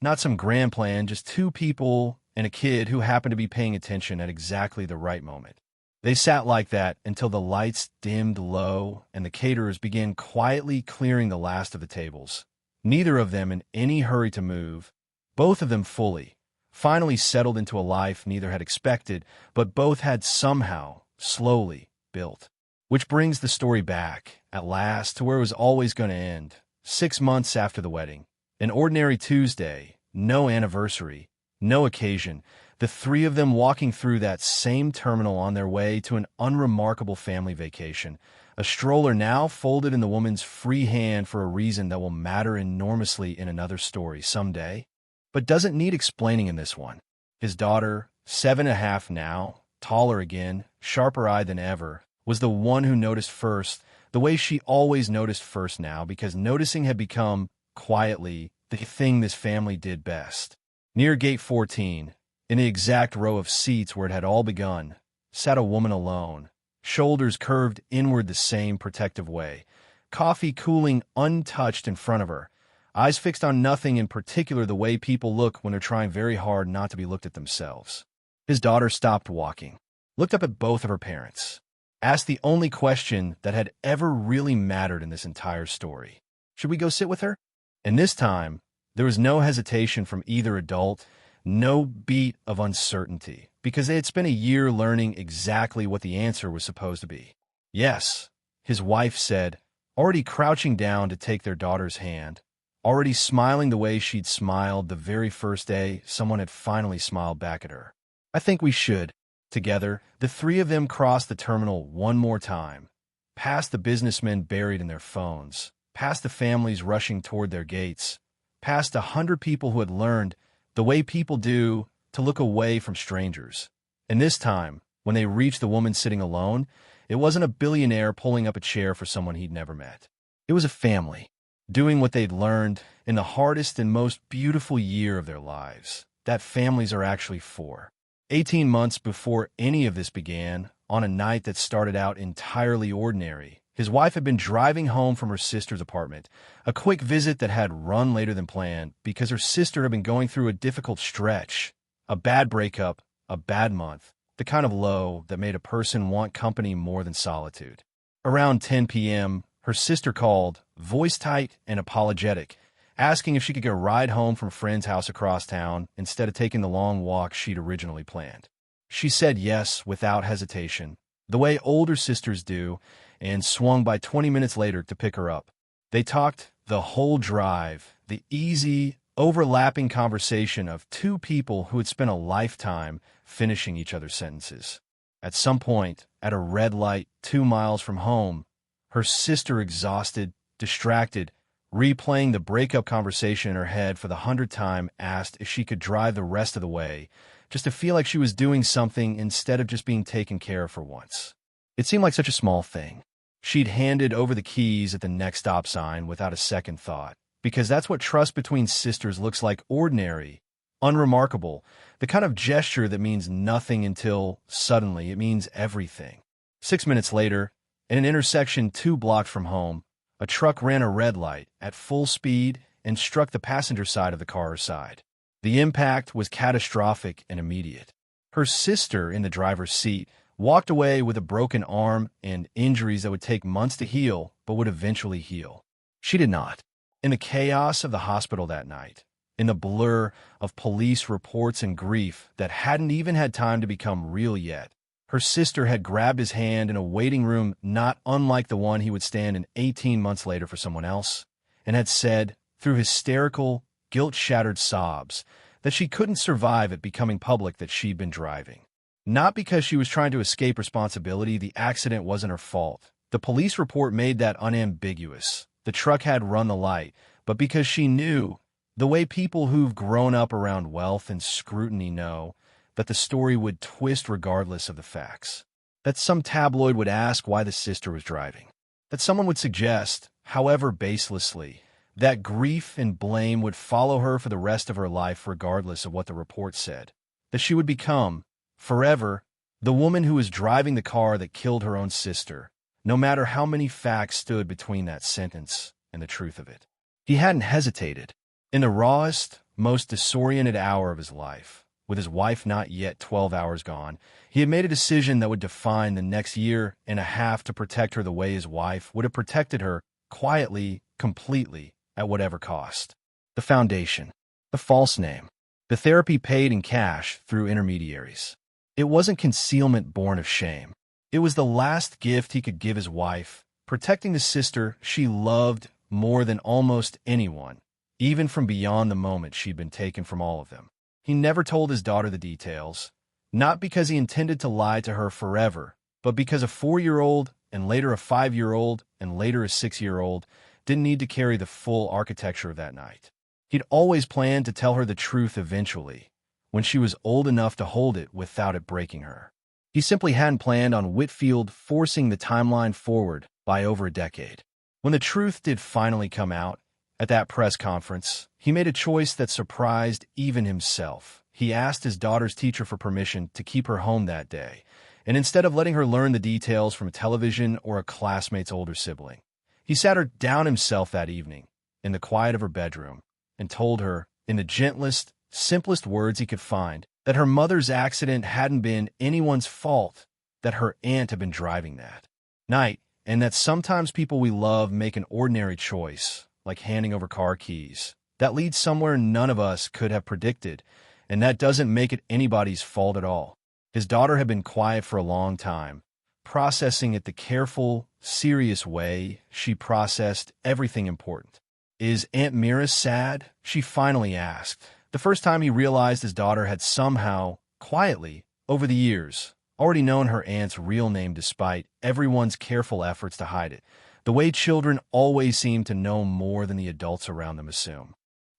Not some grand plan, just two people and a kid who happened to be paying attention at exactly the right moment." They sat like that until the lights dimmed low and the caterers began quietly clearing the last of the tables. Neither of them in any hurry to move, both of them finally settled into a life neither had expected, but both had somehow, slowly, built. Which brings the story back, at last, to where it was always going to end. 6 months after the wedding. An ordinary Tuesday, no anniversary, no occasion, the three of them walking through that same terminal on their way to an unremarkable family vacation, a stroller now folded in the woman's free hand for a reason that will matter enormously in another story someday, but doesn't need explaining in this one. His daughter, 7.5 now, taller again, sharper-eyed than ever, was the one who noticed first, the way she always noticed first now, because noticing had become, quietly, the thing this family did best. Near gate 14, in the exact row of seats where it had all begun, sat a woman alone, shoulders curved inward the same protective way, coffee cooling untouched in front of her, eyes fixed on nothing in particular, the way people look when they're trying very hard not to be looked at themselves. His daughter stopped walking, looked up at both of her parents, asked the only question that had ever really mattered in this entire story. "Should we go sit with her?" And this time, there was no hesitation from either adult, no beat of uncertainty, because they had spent a year learning exactly what the answer was supposed to be. "Yes," his wife said, already crouching down to take their daughter's hand, already smiling the way she'd smiled the very first day someone had finally smiled back at her. "I think we should." Together, the three of them crossed the terminal one more time, past the businessmen buried in their phones, past the families rushing toward their gates, past 100 people who had learned, the way people do, to look away from strangers. And this time, when they reached the woman sitting alone, it wasn't a billionaire pulling up a chair for someone he'd never met. It was a family, doing what they'd learned in the hardest and most beautiful year of their lives, that families are actually for. 18 months before any of this began, on a night that started out entirely ordinary, his wife had been driving home from her sister's apartment, a quick visit that had run later than planned because her sister had been going through a difficult stretch, a bad breakup, a bad month, the kind of low that made a person want company more than solitude. Around 10 p.m., her sister called, voice tight and apologetic, asking if she could get a ride home from a friend's house across town instead of taking the long walk she'd originally planned. She said yes without hesitation, the way older sisters do, and swung by 20 minutes later to pick her up. They talked the whole drive, the easy, overlapping conversation of two people who had spent a lifetime finishing each other's sentences. At some point, at a red light 2 miles from home, her sister, exhausted, distracted, replaying the breakup conversation in her head for the 100th time, asked if she could drive the rest of the way, just to feel like she was doing something instead of just being taken care of for once. It seemed like such a small thing. She'd handed over the keys at the next stop sign without a second thought, because that's what trust between sisters looks like, ordinary, unremarkable, the kind of gesture that means nothing until, suddenly, it means everything. 6 minutes later, in an intersection 2 blocks from home, a truck ran a red light at full speed and struck the passenger side of the car's side. The impact was catastrophic and immediate. Her sister, in the driver's seat, walked away with a broken arm and injuries that would take months to heal but would eventually heal. She did not. In the chaos of the hospital that night, in the blur of police reports and grief that hadn't even had time to become real yet, her sister had grabbed his hand in a waiting room not unlike the one he would stand in 18 months later for someone else, and had said, through hysterical, guilt-shattered sobs, that she couldn't survive it becoming public that she'd been driving. Not because she was trying to escape responsibility, the accident wasn't her fault. The police report made that unambiguous. The truck had run the light, but because she knew, the way people who've grown up around wealth and scrutiny know, that the story would twist regardless of the facts. That some tabloid would ask why the sister was driving. That someone would suggest, however baselessly, that grief and blame would follow her for the rest of her life regardless of what the report said. That she would become, forever, the woman who was driving the car that killed her own sister, no matter how many facts stood between that sentence and the truth of it. He hadn't hesitated. In the rawest, most disoriented hour of his life, with his wife not yet 12 hours gone, he had made a decision that would define the next year and a half to protect her the way his wife would have protected her, quietly, completely, at whatever cost. The foundation. The false name. The therapy paid in cash through intermediaries. It wasn't concealment born of shame. It was the last gift he could give his wife, protecting the sister she loved more than almost anyone, even from beyond the moment she'd been taken from all of them. He never told his daughter the details, not because he intended to lie to her forever, but because a 4-year-old, and later a 5-year-old, and later a 6-year-old didn't need to carry the full architecture of that night. He'd always planned to tell her the truth eventually, when she was old enough to hold it without it breaking her. He simply hadn't planned on Whitfield forcing the timeline forward by over a decade. When the truth did finally come out, at that press conference, he made a choice that surprised even himself. He asked his daughter's teacher for permission to keep her home that day, and instead of letting her learn the details from a television or a classmate's older sibling, he sat her down himself that evening, in the quiet of her bedroom, and told her, in the gentlest, simplest words he could find, that her mother's accident hadn't been anyone's fault, that her aunt had been driving that night, and that sometimes people we love make an ordinary choice, like handing over car keys, that leads somewhere none of us could have predicted, and that doesn't make it anybody's fault at all. His daughter had been quiet for a long time, processing it the careful, serious way she processed everything important. "Is Aunt Mira sad?" she finally asked, the first time he realized his daughter had somehow, quietly, over the years, already known her aunt's real name despite everyone's careful efforts to hide it, the way children always seem to know more than the adults around them assume.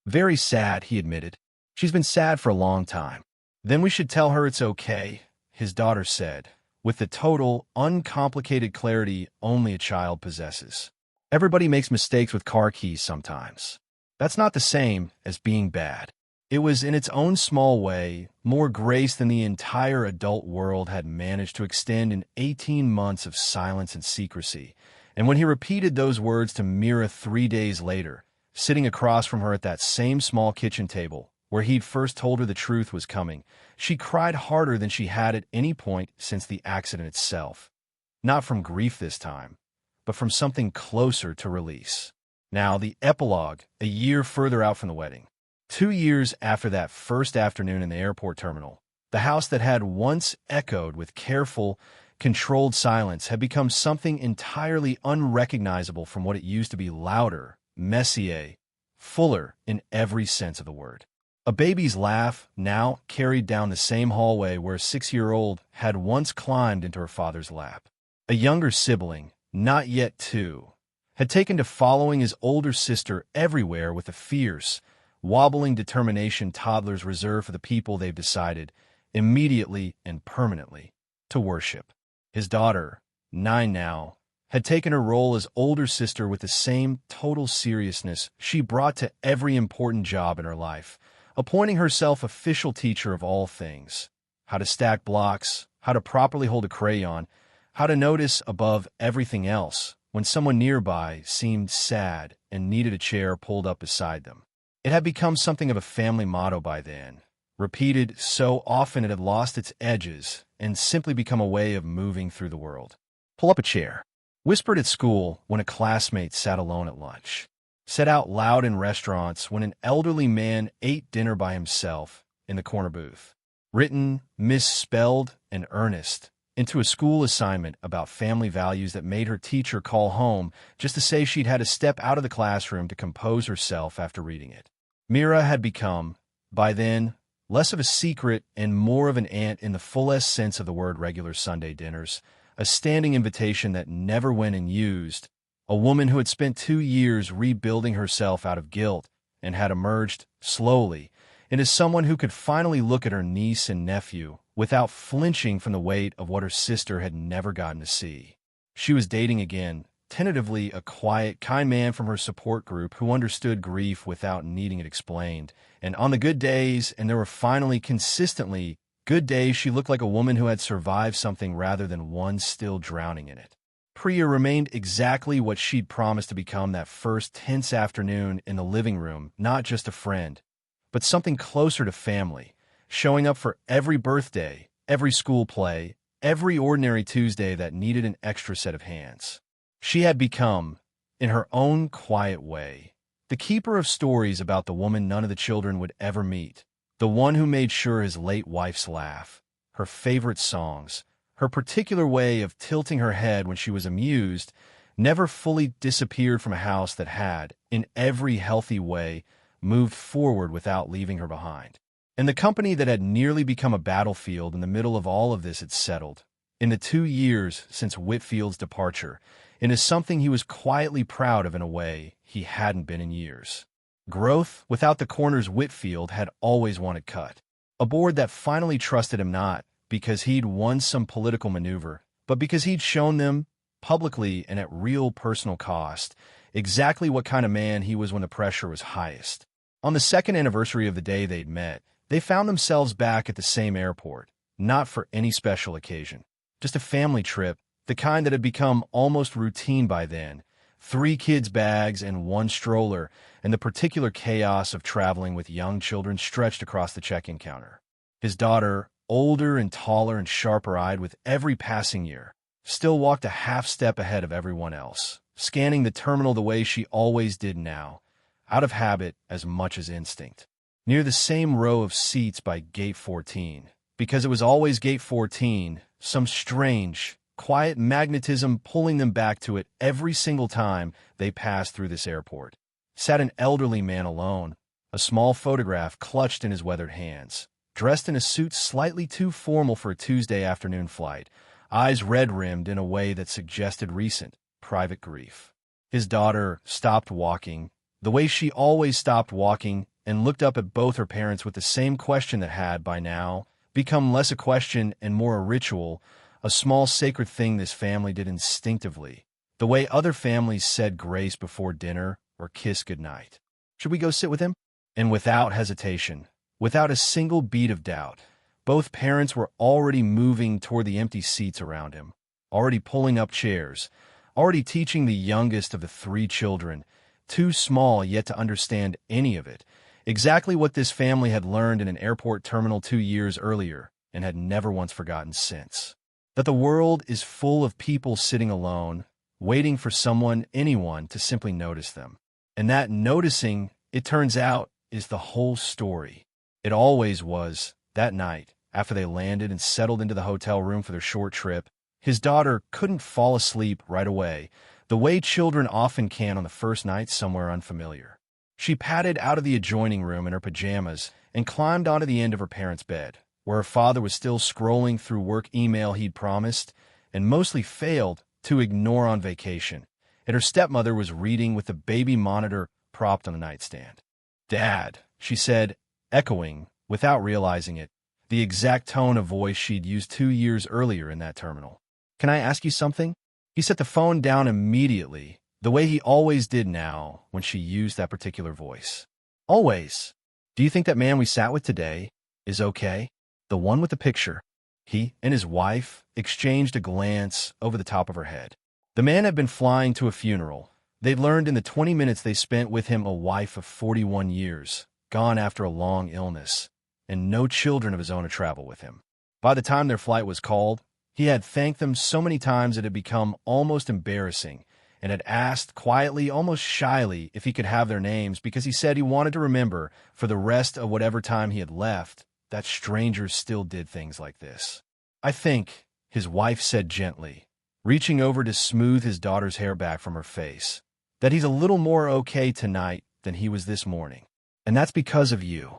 "Very sad," he admitted. "She's been sad for a long time." "Then we should tell her it's okay," his daughter said, with the total, uncomplicated clarity only a child possesses. "Everybody makes mistakes with car keys sometimes. That's not the same as being bad." It was, in its own small way, more grace than the entire adult world had managed to extend in 18 months of silence and secrecy. And when he repeated those words to Mira 3 days later, sitting across from her at that same small kitchen table, where he'd first told her the truth was coming, she cried harder than she had at any point since the accident itself. Not from grief this time, but from something closer to release. Now, the epilogue, a year further out from the wedding. 2 years after that first afternoon in the airport terminal, the house that had once echoed with careful, controlled silence had become something entirely unrecognizable from what it used to be: louder, messier, fuller in every sense of the word. A baby's laugh now carried down the same hallway where a 6-year-old had once climbed into her father's lap. A younger sibling, not yet 2, had taken to following his older sister everywhere with a fierce, wobbling determination toddlers reserve for the people they've decided, immediately and permanently, to worship. His daughter, 9 now, had taken her role as older sister with the same total seriousness she brought to every important job in her life, appointing herself official teacher of all things: how to stack blocks, how to properly hold a crayon, how to notice above everything else when someone nearby seemed sad and needed a chair pulled up beside them. It had become something of a family motto by then, repeated so often it had lost its edges and simply become a way of moving through the world. Pull up a chair. Whispered at school when a classmate sat alone at lunch. Said out loud in restaurants when an elderly man ate dinner by himself in the corner booth. Written, misspelled, and earnest into a school assignment about family values that made her teacher call home just to say she'd had to step out of the classroom to compose herself after reading it. Mira had become, by then, less of a secret and more of an aunt in the fullest sense of the word. Regular Sunday dinners, a standing invitation that never went unused, a woman who had spent 2 years rebuilding herself out of guilt and had emerged, slowly, into someone who could finally look at her niece and nephew without flinching from the weight of what her sister had never gotten to see. She was dating again, tentatively, a quiet, kind man from her support group who understood grief without needing it explained. And on the good days, and there were finally consistently good days, she looked like a woman who had survived something rather than one still drowning in it. Priya remained exactly what she'd promised to become that first tense afternoon in the living room, not just a friend, but something closer to family, showing up for every birthday, every school play, every ordinary Tuesday that needed an extra set of hands. She had become, in her own quiet way, the keeper of stories about the woman none of the children would ever meet, the one who made sure his late wife's laugh, her favorite songs, her particular way of tilting her head when she was amused, never fully disappeared from a house that had, in every healthy way, moved forward without leaving her behind. And the company that had nearly become a battlefield in the middle of all of this had settled, in the 2 years since Whitfield's departure, into something he was quietly proud of in a way he hadn't been in years. Growth without the corners Whitfield had always wanted cut. A board that finally trusted him, not because he'd won some political maneuver, but because he'd shown them, publicly and at real personal cost, exactly what kind of man he was when the pressure was highest. On the second anniversary of the day they'd met, they found themselves back at the same airport, not for any special occasion, just a family trip, the kind that had become almost routine by then. 3 kids' bags and 1 stroller, and the particular chaos of traveling with young children stretched across the check-in counter. His daughter, older and taller and sharper-eyed with every passing year, still walked a half step ahead of everyone else, scanning the terminal the way she always did now, out of habit as much as instinct. Near the same row of seats by Gate 14, because it was always Gate 14, some strange, quiet magnetism pulling them back to it every single time they passed through this airport, sat an elderly man alone, a small photograph clutched in his weathered hands, dressed in a suit slightly too formal for a Tuesday afternoon flight, eyes red-rimmed in a way that suggested recent, private grief. His daughter stopped walking, the way she always stopped walking, and looked up at both her parents with the same question that had, by now, become less a question and more a ritual, a small sacred thing this family did instinctively, the way other families said grace before dinner or kissed goodnight. Should we go sit with him? And without hesitation, without a single beat of doubt, both parents were already moving toward the empty seats around him, already pulling up chairs, already teaching the youngest of the 3 children, too small yet to understand any of it, exactly what this family had learned in an airport terminal 2 years earlier and had never once forgotten since. That the world is full of people sitting alone, waiting for someone, anyone, to simply notice them. And that noticing, it turns out, is the whole story. It always was. That night, after they landed and settled into the hotel room for their short trip, his daughter couldn't fall asleep right away, the way children often can on the first night somewhere unfamiliar. She padded out of the adjoining room in her pajamas and climbed onto the end of her parents' bed, where her father was still scrolling through work email he'd promised, and mostly failed, to ignore on vacation, and her stepmother was reading with the baby monitor propped on the nightstand. "Dad," she said, echoing, without realizing it, the exact tone of voice she'd used 2 years earlier in that terminal. "Can I ask you something?" He set the phone down immediately, the way he always did now when she used that particular voice. "Always. Do you think that man we sat with today is okay? The one with the picture. He and his wife exchanged a glance over the top of her head. The man had been flying to a funeral. They'd learned in the 20 minutes they spent with him a wife of 41 years, gone after a long illness, and no children of his own to travel with him. By the time their flight was called, he had thanked them so many times it had become almost embarrassing, and had asked quietly, almost shyly, if he could have their names because he said he wanted to remember, for the rest of whatever time he had left, that strangers still did things like this. "I think," his wife said gently, reaching over to smooth his daughter's hair back from her face, "that he's a little more okay tonight than he was this morning. And that's because of you."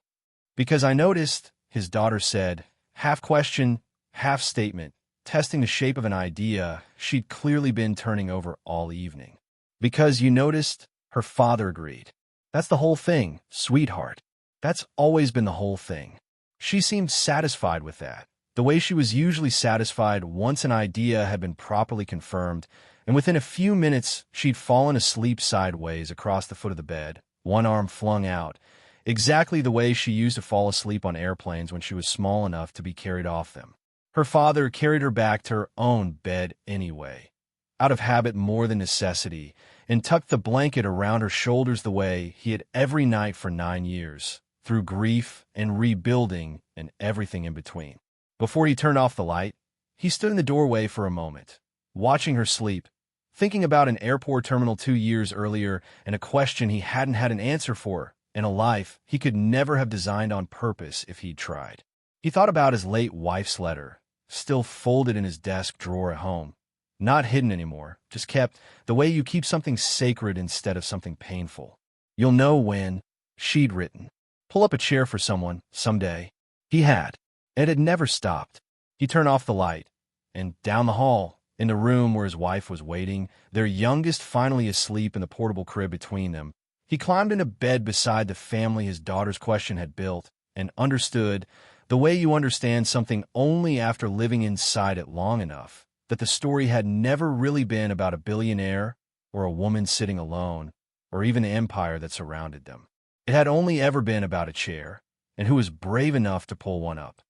"Because I noticed," his daughter said, half question, half statement, testing the shape of an idea she'd clearly been turning over all evening. "Because you noticed," her father agreed. "That's the whole thing, sweetheart. That's always been the whole thing." She seemed satisfied with that, the way she was usually satisfied once an idea had been properly confirmed, and within a few minutes she'd fallen asleep sideways across the foot of the bed, one arm flung out, exactly the way she used to fall asleep on airplanes when she was small enough to be carried off them. Her father carried her back to her own bed anyway, out of habit more than necessity, and tucked the blanket around her shoulders the way he had every night for 9 years, through grief and rebuilding and everything in between. Before he turned off the light, he stood in the doorway for a moment, watching her sleep, thinking about an airport terminal 2 years earlier and a question he hadn't had an answer for, in a life he could never have designed on purpose if he'd tried. He thought about his late wife's letter, still folded in his desk drawer at home, not hidden anymore, just kept, the way you keep something sacred instead of something painful. "You'll know when," she'd written. "Pull up a chair for someone, someday." He had. It had never stopped. He turned off the light, and down the hall, in the room where his wife was waiting, their youngest finally asleep in the portable crib between them, he climbed into bed beside the family his daughter's question had built, and understood, the way you understand something only after living inside it long enough, that the story had never really been about a billionaire or a woman sitting alone, or even the empire that surrounded them. It had only ever been about a chair, and who was brave enough to pull one up.